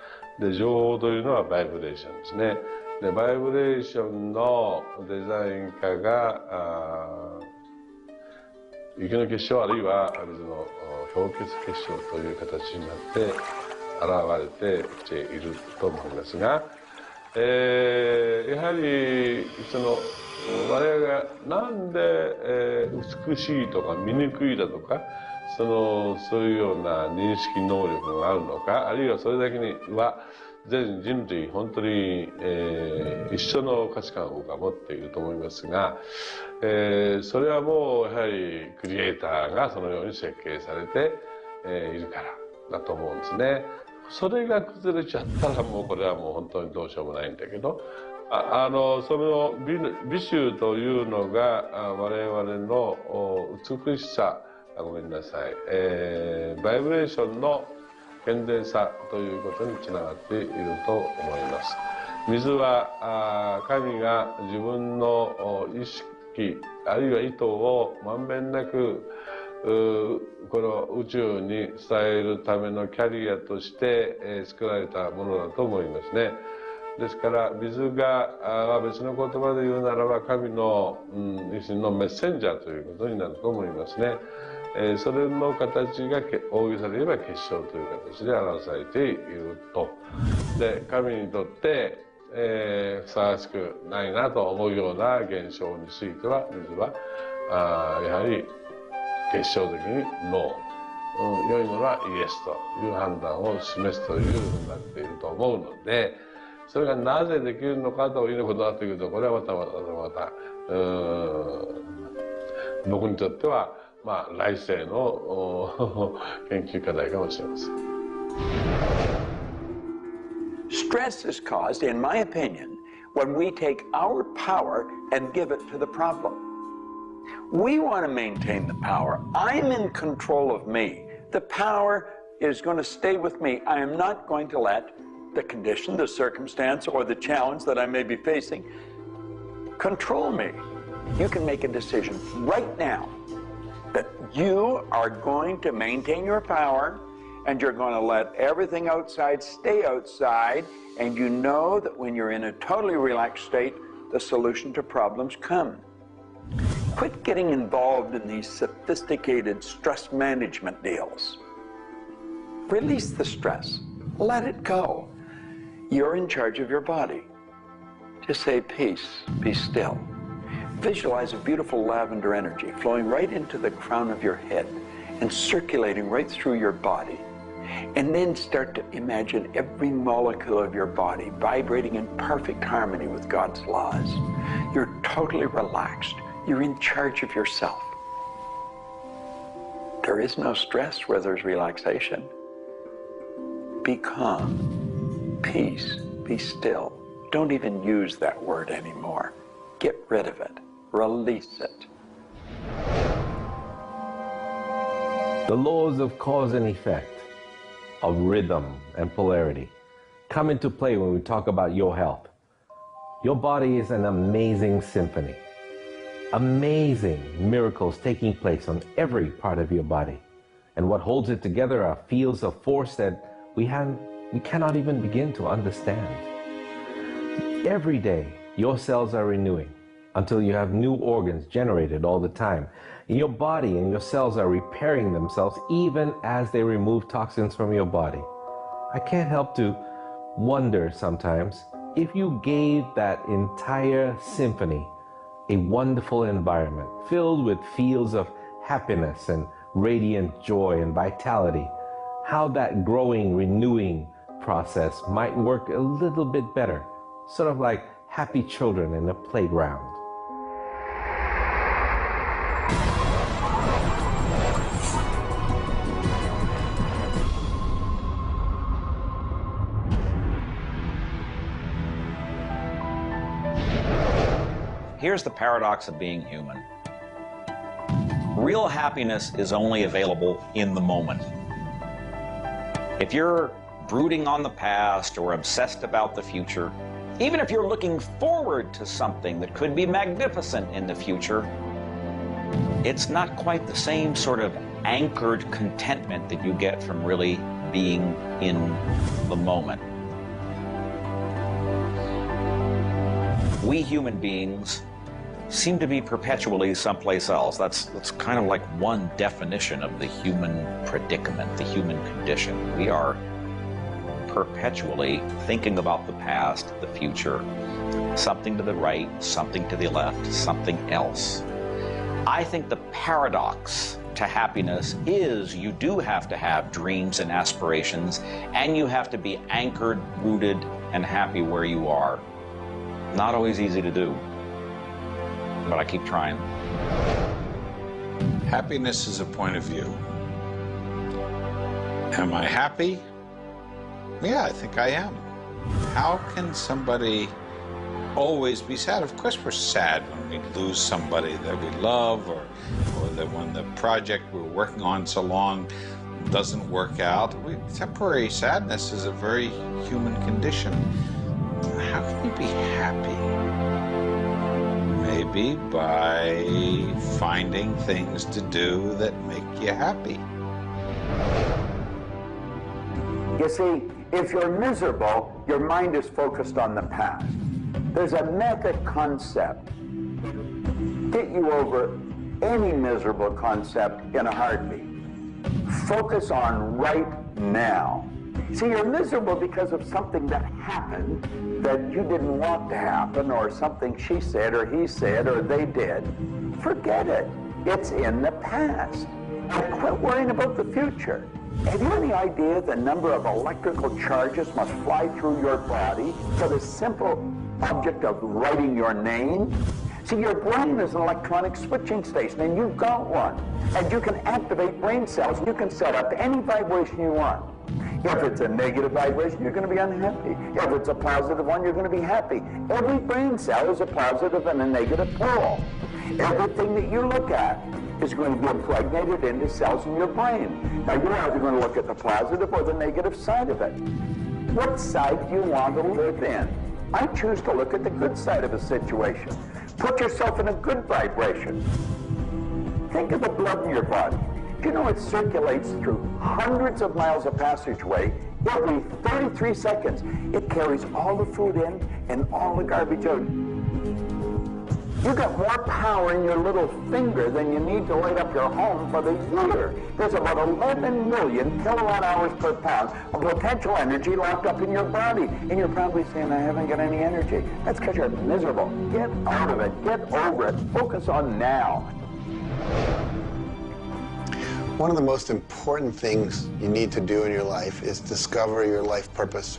で、情報というのはバイブレーションですね。で、バイブレーションのデザイン家が雪の結晶あるいは水の氷結結晶という形になって現れてきていると思いますが、やはり我々がなんで美しいとか醜いだとかそういうような認識能力があるのか、あるいはそれだけには全人類本当に、一緒の価値観を僕は持っていると思いますが、それはもうやはりクリエイターがそのように設計されて、いるからだと思うんですね。それが崩れちゃったらもうこれはもう本当にどうしようもないんだけど、その美醜というのが我々の美しさ、ごめんなさい、バイブレーションの健全さということにつながっていると思います。水は神が自分の意機あるいは意図をまんべんなくこの宇宙に伝えるためのキャリアとして、作られたものだと思いますね。ですから水が別の言葉で言うならば神の、一種のメッセンジャーということになると思いますね。それの形が大げさで言えば結晶という形で表されていると。で神にとってふさわしくないなと思うような現象については水はやはり結晶的にノー、良いものはイエスという判断を示すというふうになっていると思うので、それがなぜできるのかということになってくると、これはまた僕にとっては来世の研究課題かもしれません。Stress is caused, in my opinion, when we take our power and give it to the problem. We want to maintain the power. I'm in control of me. The power is going to stay with me. I am not going to let the condition, the circumstance, or the challenge that I may be facing control me. You can make a decision right now that you are going to maintain your power and you're going to let everything outside stay outside, and you know that when you're in a totally relaxed state, the solution to problems come. Quit getting involved in these sophisticated stress management deals. Release the stress. Let it go. You're in charge of your body. Just say peace, be still. Visualize a beautiful lavender energy flowing right into the crown of your head and circulating right through your body. And then start to imagine every molecule of your body vibrating in perfect harmony with God's laws. You're totally relaxed. You're in charge of yourself. There is no stress where there's relaxation. Be calm, peace, be still. Don't even use that word anymore. Get rid of it. Release it. The laws of cause and effect, of rhythm and polarity, come into play when we talk about your health. Your body is an amazing symphony. Amazing miracles taking place on every part of your body. And what holds it together are fields of force that we cannot even begin to understand. Every day, your cells are renewing until you have new organs generated all the time. Your body and your cells are repairing themselves even as they remove toxins from your body. I can't help to wonder sometimes if you gave that entire symphony a wonderful environment filled with fields of happiness and radiant joy and vitality, how that growing, renewing process might work a little bit better, sort of like happy children in a playground. Here's the paradox of being human. Real happiness is only available in the moment. If you're brooding on the past or obsessed about the future, even if you're looking forward to something that could be magnificent in the future, it's not quite the same sort of anchored contentment that you get from really being in the moment. We human beings seem to be perpetually someplace else. That's kind of like one definition of the human predicament, the human condition. We are perpetually thinking about the past, the future, something to the right, something to the left, something else. I think the paradox to happiness is you do have to have dreams and aspirations, and you have to be anchored, rooted, and happy where you are. Not always easy to do, but I keep trying. Happiness is a point of view. Am I happy? Yeah, I think I am. How can somebody always be sad? Of course we're sad when we lose somebody that we love, or that when the project we're working on so long doesn't work out. Temporary sadness is a very human condition. How can you be happy? Maybe by finding things to do that make you happy. You see, if you're miserable, your mind is focused on the past. There's a method concept. Get you over any miserable concept in a heartbeat. Focus on right now. See, you're miserable because of something that happened that you didn't want to happen, or something she said or he said or they did. Forget it. It's in the past. And quit worrying about the future. Have you any idea the number of electrical charges must fly through your body for the simple object of writing your name? See, your brain is an electronic switching station, and you've got one. And you can activate brain cells. You can set up any vibration you want. If it's a negative vibration, you're going to be unhappy. If it's a positive one, you're going to be happy. Every brain cell is a positive and a negative pole. Everything that you look at is going to be impregnated into cells in your brain. Now, you're either going to look at the positive or the negative side of it. What side do you want to live in? I choose to look at the good side of a situation. Put yourself in a good vibration. Think of the blood in your body. Do you know it circulates through hundreds of miles of passageway every 33 seconds? It carries all the food in and all the garbage out. You got more power in your little finger than you need to light up your home for the year. There's about 11 million kilowatt hours per pound of potential energy locked up in your body. And you're probably saying, I haven't got any energy. That's because you're miserable. Get out of it. Get over it. Focus on now. One of the most important things you need to do in your life is discover your life purpose.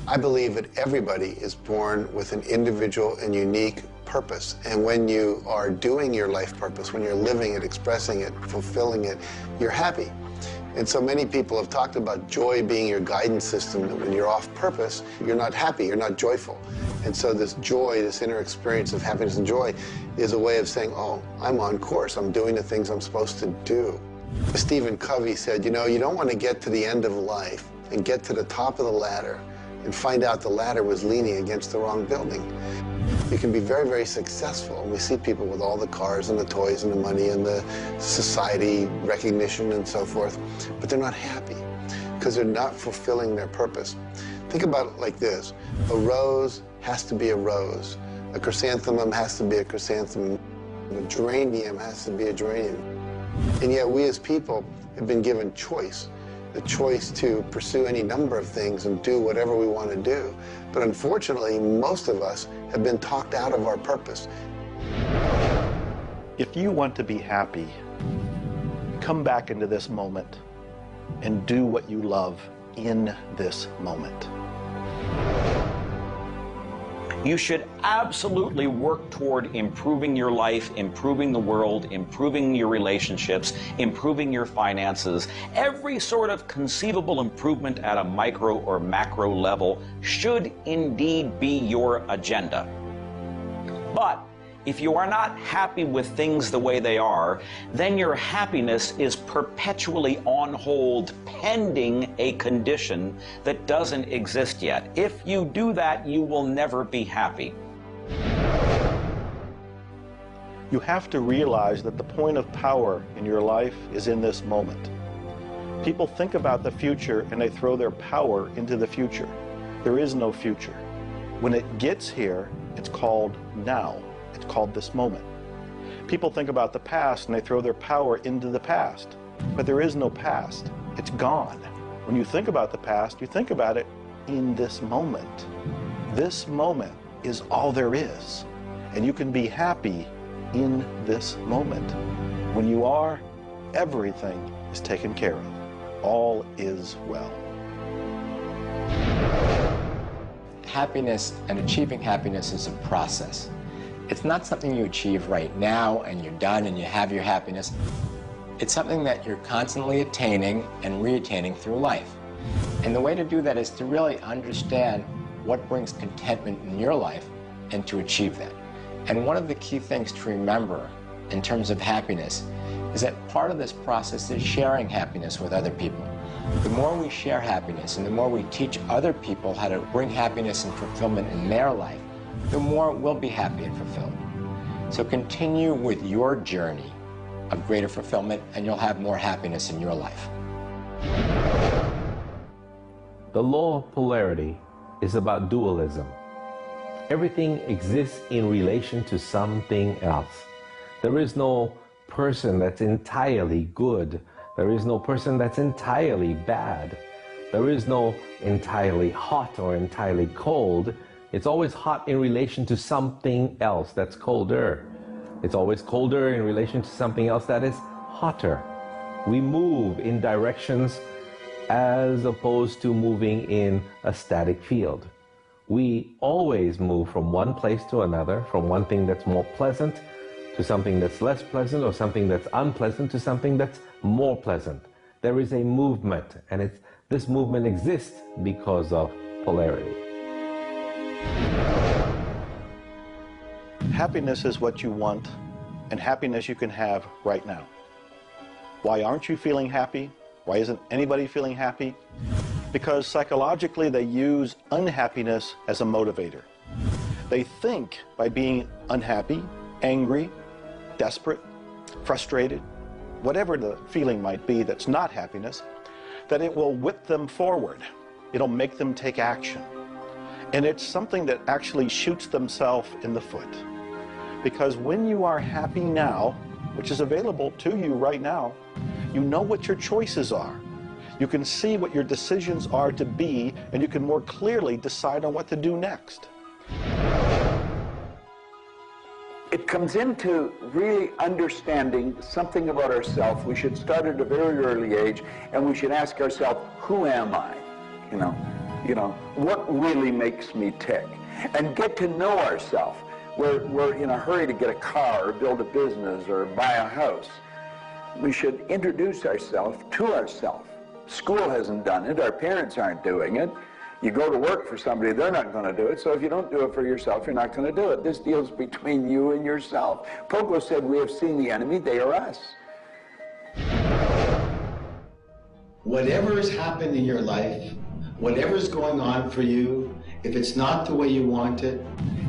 I believe that everybody is born with an individual and unique purpose. And when you are doing your life purpose, when you're living it, expressing it, fulfilling it, you're happy. And so many people have talked about joy being your guidance system, that when you're off purpose, you're not happy, you're not joyful. And so this joy, this inner experience of happiness and joy is a way of saying, oh, I'm on course, I'm doing the things I'm supposed to do. Stephen Covey said, you know, you don't want to get to the end of life and get to the top of the ladder and find out the ladder was leaning against the wrong building. You can be very, very successful. And we see people with all the cars and the toys and the money and the society recognition and so forth, but they're not happy because they're not fulfilling their purpose. Think about it like this. A rose has to be a rose. A chrysanthemum has to be a chrysanthemum. A geranium has to be a geranium. And yet we as people have been given choice. The choice to pursue any number of things and do whatever we want to do. But unfortunately, most of us have been talked out of our purpose. If you want to be happy, come back into this moment and do what you love in this moment. You should absolutely work toward improving your life, improving the world, improving your relationships, improving your finances. Every sort of conceivable improvement at a micro or macro level should indeed be your agenda. But if you are not happy with things the way they are, then your happiness is perpetually on hold pending a condition that doesn't exist yet. If you do that, you will never be happy. You have to realize that the point of power in your life is in this moment. People think about the future and they throw their power into the future. There is no future. When it gets here, it's called now. It's called this moment. People think about the past and they throw their power into the past. But there is no past. It's gone. When you think about the past, you think about it in this moment. This moment is all there is. And you can be happy in this moment. When you are, everything is taken care of. All is well. Happiness and achieving happiness is a process. It's not something you achieve right now and you're done and you have your happiness. It's something that you're constantly attaining and re-attaining through life. And the way to do that is to really understand what brings contentment in your life and to achieve that. And one of the key things to remember in terms of happiness is that part of this process is sharing happiness with other people. The more we share happiness and the more we teach other people how to bring happiness and fulfillment in their life, the more we'll be happy and fulfilled. So continue with your journey of greater fulfillment, and you'll have more happiness in your life. The law of polarity is about dualism. Everything exists in relation to something else. There is no person that's entirely good. There is no person that's entirely bad. There is no entirely hot or entirely cold. It's always hot in relation to something else that's colder. It's always colder in relation to something else that is hotter. We move in directions as opposed to moving in a static field. We always move from one place to another, from one thing that's more pleasant to something that's less pleasant, or something that's unpleasant to something that's more pleasant. There is a movement, and this movement exists because of polarity. Happiness is what you want, and happiness you can have right now. Why aren't you feeling happy? Why isn't anybody feeling happy? Because psychologically they use unhappiness as a motivator. They think by being unhappy, angry, desperate, frustrated, whatever the feeling might be that's not happiness, that it will whip them forward. It'll make them take action. And it's something that actually shoots themselves in the foot. Because when you are happy now, which is available to you right now, you know what your choices are. You can see what your decisions are to be, and you can more clearly decide on what to do next. It comes into really understanding something about ourselves. We should start at a very early age, and we should ask ourselves, who am I? You know, what really makes me tick? And get to know ourselves. We're in a hurry to get a car or build a business or buy a house. We should introduce ourselves to ourselves. School hasn't done it. Our parents aren't doing it. You go to work for somebody, they're not going to do it. So if you don't do it for yourself, you're not going to do it. This deals between you and yourself. Pogo said, we have seen the enemy, they are us. Whatever has happened in your life, whatever's going on for you, if it's not the way you want it,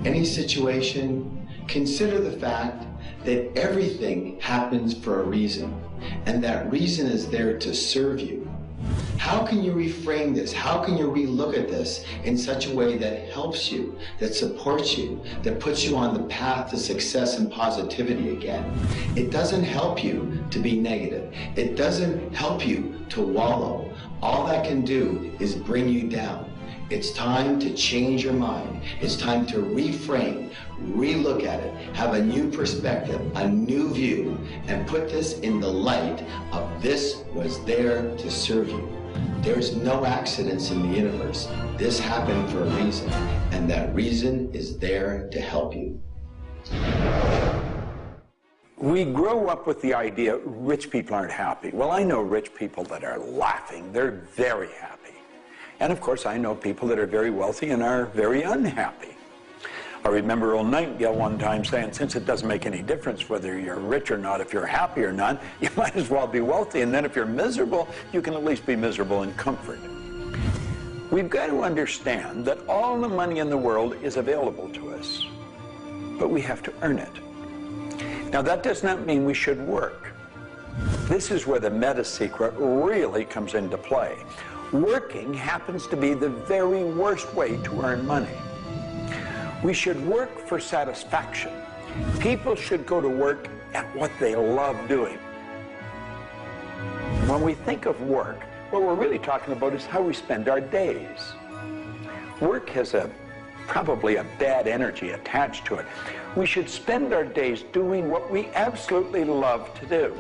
any situation, consider the fact that everything happens for a reason, and that reason is there to serve you. How can you reframe this? How can you relook at this in such a way that helps you, that supports you, that puts you on the path to success and positivity again? It doesn't help you to be negative. It doesn't help you to wallow. All that can do is bring you down. It's time to change your mind. It's time to reframe, relook at it, have a new perspective, a new view, and put this in the light of this was there to serve you. There's no accidents in the universe. This happened for a reason, and that reason is there to help you. We grow up with the idea rich people aren't happy. Well, I know rich people that are laughing. They're very happy. And of course, I know people that are very wealthy and are very unhappy. I remember old Nightingale one time saying, since it doesn't make any difference whether you're rich or not, if you're happy or not, you might as well be wealthy. And then if you're miserable, you can at least be miserable in comfort. We've got to understand that all the money in the world is available to us, but we have to earn it. Now, that does not mean we should work. This is where the meta secret really comes into play. Working happens to be the very worst way to earn money. We should work for satisfaction. People should go to work at what they love doing. When we think of work, what we're really talking about is how we spend our days. Work has probably a bad energy attached to it. We should spend our days doing what we absolutely love to do.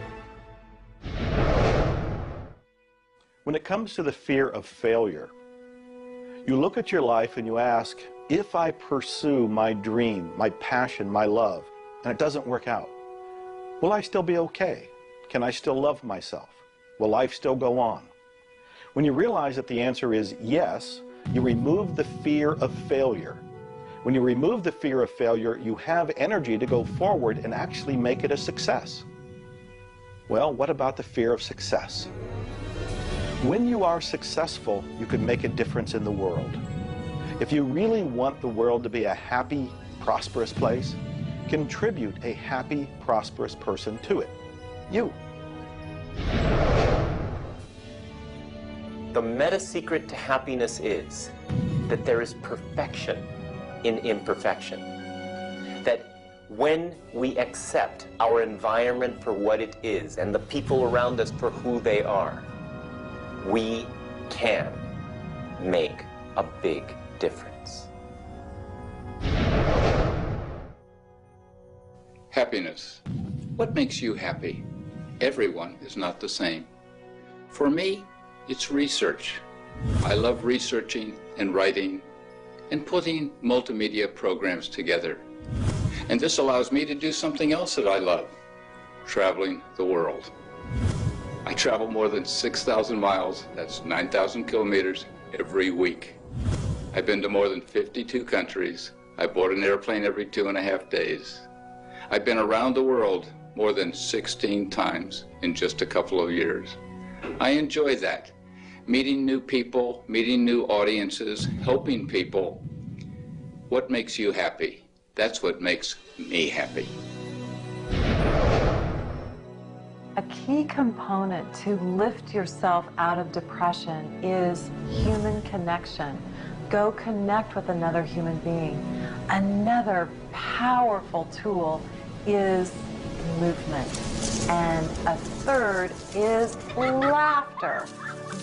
When it comes to the fear of failure, you look at your life and you ask, if I pursue my dream, my passion, my love, and it doesn't work out, will I still be okay? Can I still love myself? Will life still go on? When you realize that the answer is yes, you remove the fear of failure. When you remove the fear of failure, you have energy to go forward and actually make it a success. Well, what about the fear of success? When you are successful, you can make a difference in the world. If you really want the world to be a happy, prosperous place, Contribute a happy, prosperous person to it. You. The meta secret to happiness is that there is perfection in imperfection. That when we accept our environment for what it is and the people around us for who they are, we can make a big difference. Happiness. What makes you happy? Everyone is not the same. For me, it's research. I love researching and writing and putting multimedia programs together. And this allows me to do something else that I love, traveling the world. I travel more than 6,000 miles, that's 9,000 kilometers, every week. I've been to more than 52 countries. I board an airplane every 2.5 days. I've been around the world more than 16 times in just a couple of years. I enjoy that. Meeting new people, meeting new audiences, helping people. What makes you happy? That's what makes me happy. A key component to lift yourself out of depression is human connection. Go connect with another human being. Another powerful tool is movement. And a third is laughter.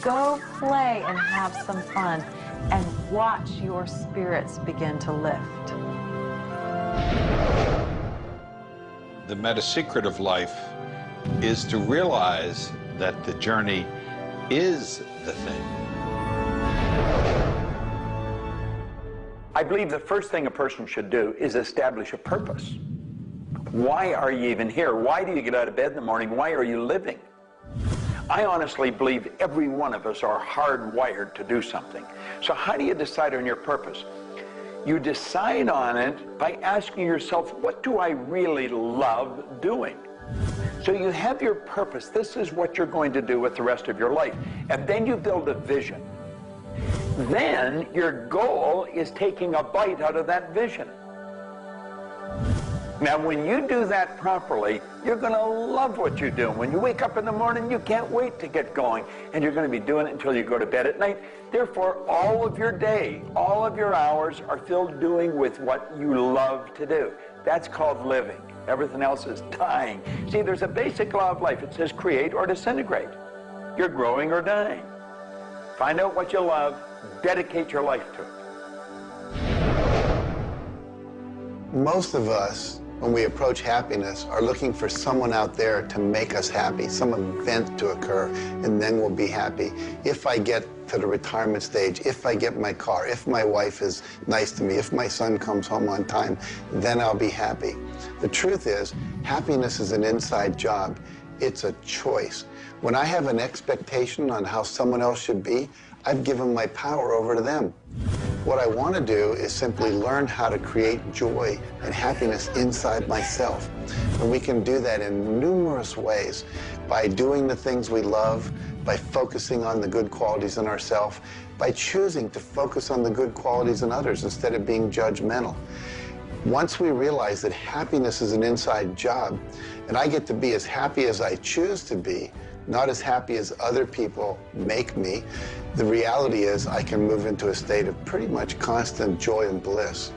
Go play and have some fun and watch your spirits begin to lift. The meta secret of life is to realize that the journey is the thing. I believe the first thing a person should do is establish a purpose. Why are you even here? Why do you get out of bed in the morning? Why are you living? I honestly believe every one of us are hardwired to do something. So how do you decide on your purpose? You decide on it by asking yourself, what do I really love doing? So you have your purpose. This is what you're going to do with the rest of your life. And then you build a vision. Then your goal is taking a bite out of that vision. Now, when you do that properly, you're going to love what you do. When you wake up in the morning, you can't wait to get going, and you're going to be doing it until you go to bed at night. Therefore, all of your day, all of your hours are filled doing with what you love to do. That's called living. Everything else is dying. See, there's a basic law of life. It says create or disintegrate. You're growing or dying. Find out what you love, dedicate your life to it. Most of us, when we approach happiness, are looking for someone out there to make us happy, some event to occur, and then we'll be happy. If I get to the retirement stage, if I get my car, if my wife is nice to me, if my son comes home on time, then I'll be happy. The truth is, happiness is an inside job. It's a choice. When I have an expectation on how someone else should be, I've given my power over to them. What I want to do is simply learn how to create joy and happiness inside myself. And we can do that in numerous ways, by doing the things we love, by focusing on the good qualities in ourselves, by choosing to focus on the good qualities in others instead of being judgmental. Once we realize that happiness is an inside job, and I get to be as happy as I choose to be, not as happy as other people make me, the reality is I can move into a state of pretty much constant joy and bliss.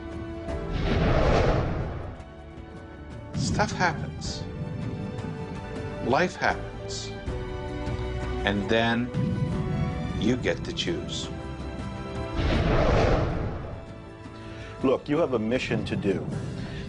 Stuff happens. Life happens. And then you get to choose. Look, you have a mission to do.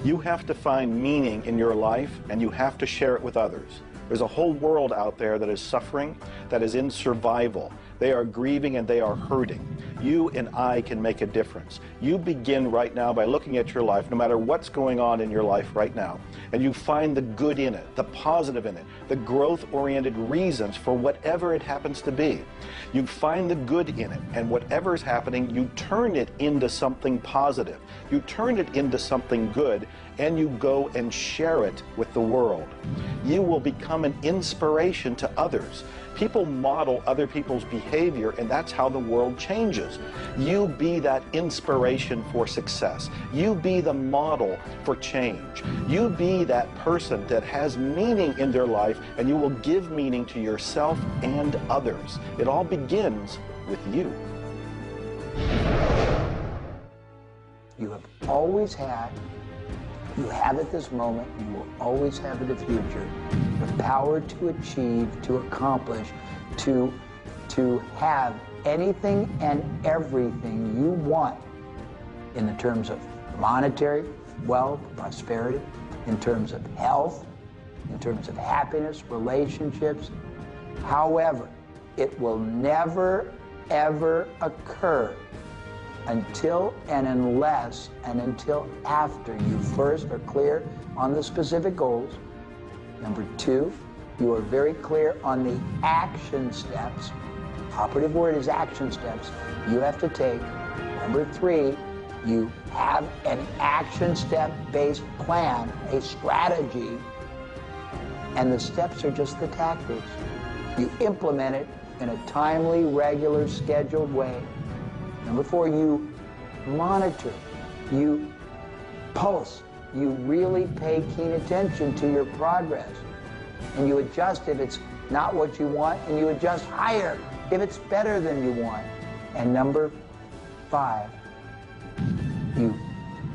You have to find meaning in your life, and you have to share it with others. There's a whole world out there that is suffering, that is in survival. They are grieving and they are hurting. You and I can make a difference. You begin right now by looking at your life, no matter what's going on in your life right now, and you find the good in it, the positive in it, the growth-oriented reasons for whatever it happens to be. You find the good in it, and whatever is happening, you turn it into something positive. You turn it into something good, and you go and share it with the world. You will become an inspiration to others. People model other people's behavior behavior, and that's how the world changes. You be that inspiration for success. You be the model for change. You be that person that has meaning in their life, and you will give meaning to yourself and others. It all begins with you. You have always had, you have at this moment, you will always have in the future, the power to achieve, to accomplish, to have anything and everything you want in the terms of monetary, wealth, prosperity, in terms of health, in terms of happiness, relationships. However, it will never, ever occur until and unless and until after you first are clear on the specific goals. Number two, you are very clear on the action steps. Operative word is action steps you have to take. Number three, you have an action step-based plan, a strategy, and the steps are just the tactics. You implement it in a timely, regular, scheduled way. Number four, you monitor, you pulse, you really pay keen attention to your progress. And you adjust if it's not what you want, and you adjust higher if it's better than you want. And number five, you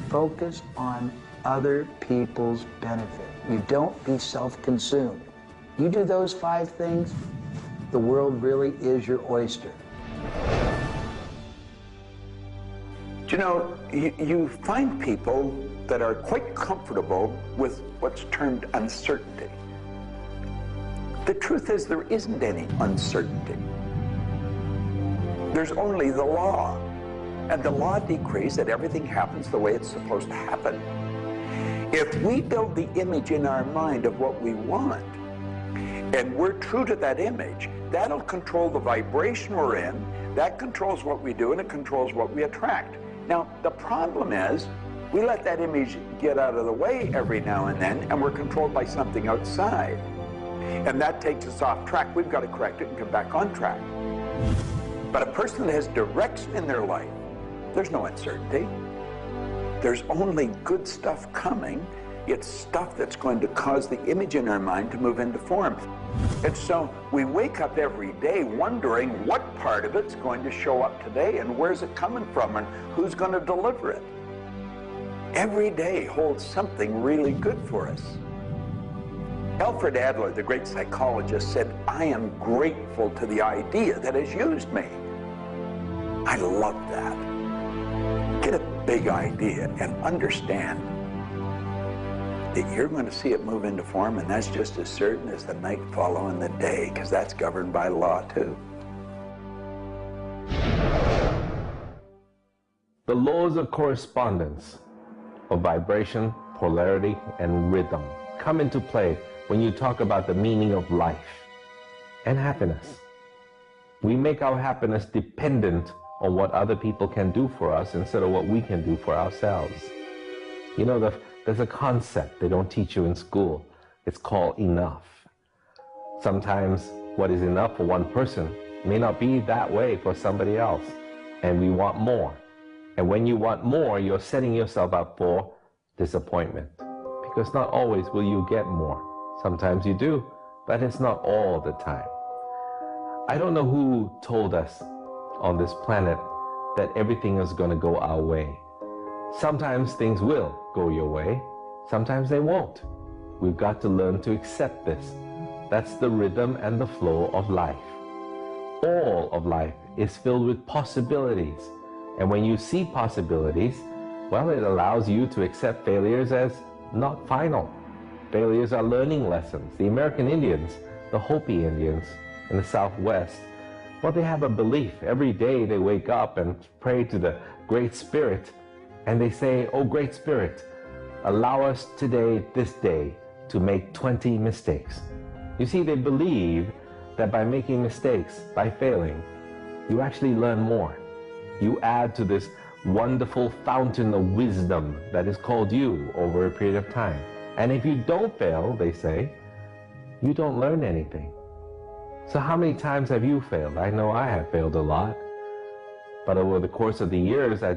focus on other people's benefit. You don't be self-consumed. You do those five things, the world really is your oyster. You know, you find people that are quite comfortable with what's termed uncertainty. The truth is there isn't any uncertainty. There's only the law. And the law decrees that everything happens the way it's supposed to happen. If we build the image in our mind of what we want, and we're true to that image, that'll control the vibration we're in, that controls what we do, and it controls what we attract. Now, the problem is, we let that image get out of the way every now and then, and we're controlled by something outside. And that takes us off track. We've got to correct it and come back on track. But a person that has direction in their life, there's no uncertainty. There's only good stuff coming. It's stuff that's going to cause the image in our mind to move into form. And so we wake up every day wondering what part of it's going to show up today and where's it coming from and who's going to deliver it. Every day holds something really good for us. Alfred Adler, the great psychologist, said, "I am grateful to the idea that has used me." I love that. Get a big idea and understand that you're going to see it move into form, and that's just as certain as the night following the day, because that's governed by law too. The laws of correspondence, of vibration, polarity, and rhythm come into play when you talk about the meaning of life and happiness. We make our happiness dependent on what other people can do for us instead of what we can do for ourselves. You know, there's a concept they don't teach you in school. It's called enough. Sometimes what is enough for one person may not be that way for somebody else, and we want more. And when you want more, you're setting yourself up for disappointment, because not always will you get more. Sometimes you do, but it's not all the time. I don't know who told us on this planet that everything is going to go our way. Sometimes things will go your way, sometimes they won't. We've got to learn to accept this. That's the rhythm and the flow of life. All of life is filled with possibilities. And when you see possibilities, well, it allows you to accept failures as not final. Failures are learning lessons. The American Indians, the Hopi Indians in the Southwest, well, they have a belief. Every day they wake up and pray to the Great Spirit, and they say, "Oh, Great Spirit, allow us today, this day, to make 20 mistakes." You see, they believe that by making mistakes, by failing, you actually learn more. You add to this wonderful fountain of wisdom that is called you over a period of time. And if you don't fail, they say, you don't learn anything. So how many times have you failed? I know I have failed a lot. But over the course of the years, I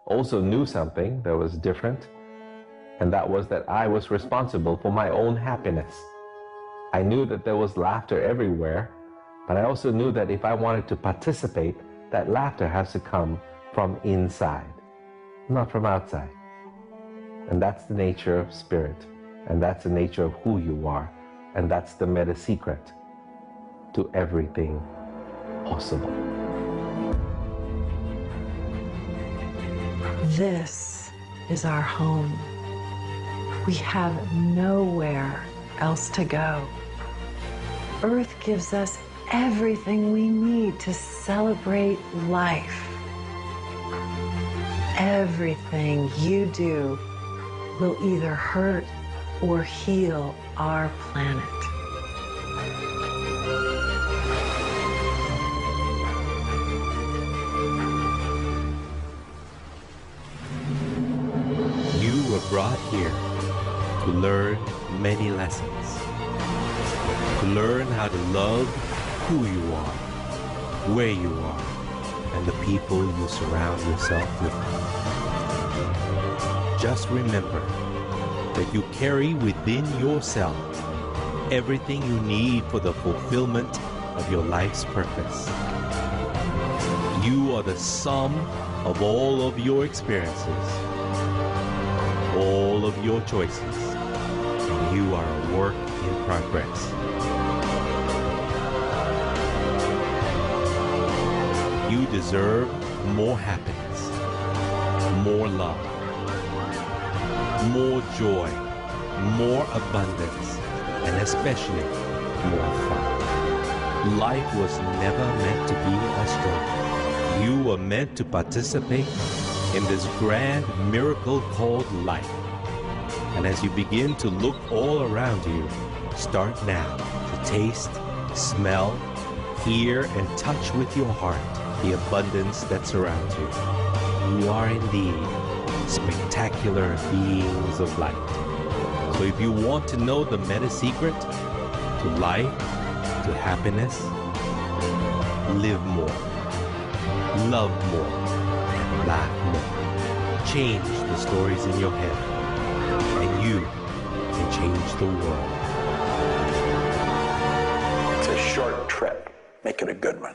also knew something that was different. And that was that I was responsible for my own happiness. I knew that there was laughter everywhere, but I also knew that if I wanted to participate, that laughter has to come from inside, not from outside. And that's the nature of spirit, and that's the nature of who you are, and that's the meta secret to everything possible. This is our home. We have nowhere else to go. Earth gives us everything we need to celebrate life. Everything you do will either hurt or heal our planet. You were brought here to learn many lessons. To learn how to love who you are, where you are, and the people you surround yourself with. Just remember that you carry within yourself everything you need for the fulfillment of your life's purpose. You are the sum of all of your experiences, all of your choices, and you are a work in progress. You deserve more happiness, more love, more joy, more abundance, and especially more fun. Life was never meant to be a struggle. You were meant to participate in this grand miracle called life. And as you begin to look all around you, start now to taste, smell, hear, and touch with your heart the abundance that surrounds you. You are indeed spectacular beings of light. So if you want to know the meta secret to life, to happiness, live more, love more, laugh more. Change the stories in your head, and you can change the world. It's a short trip. Make it a good one.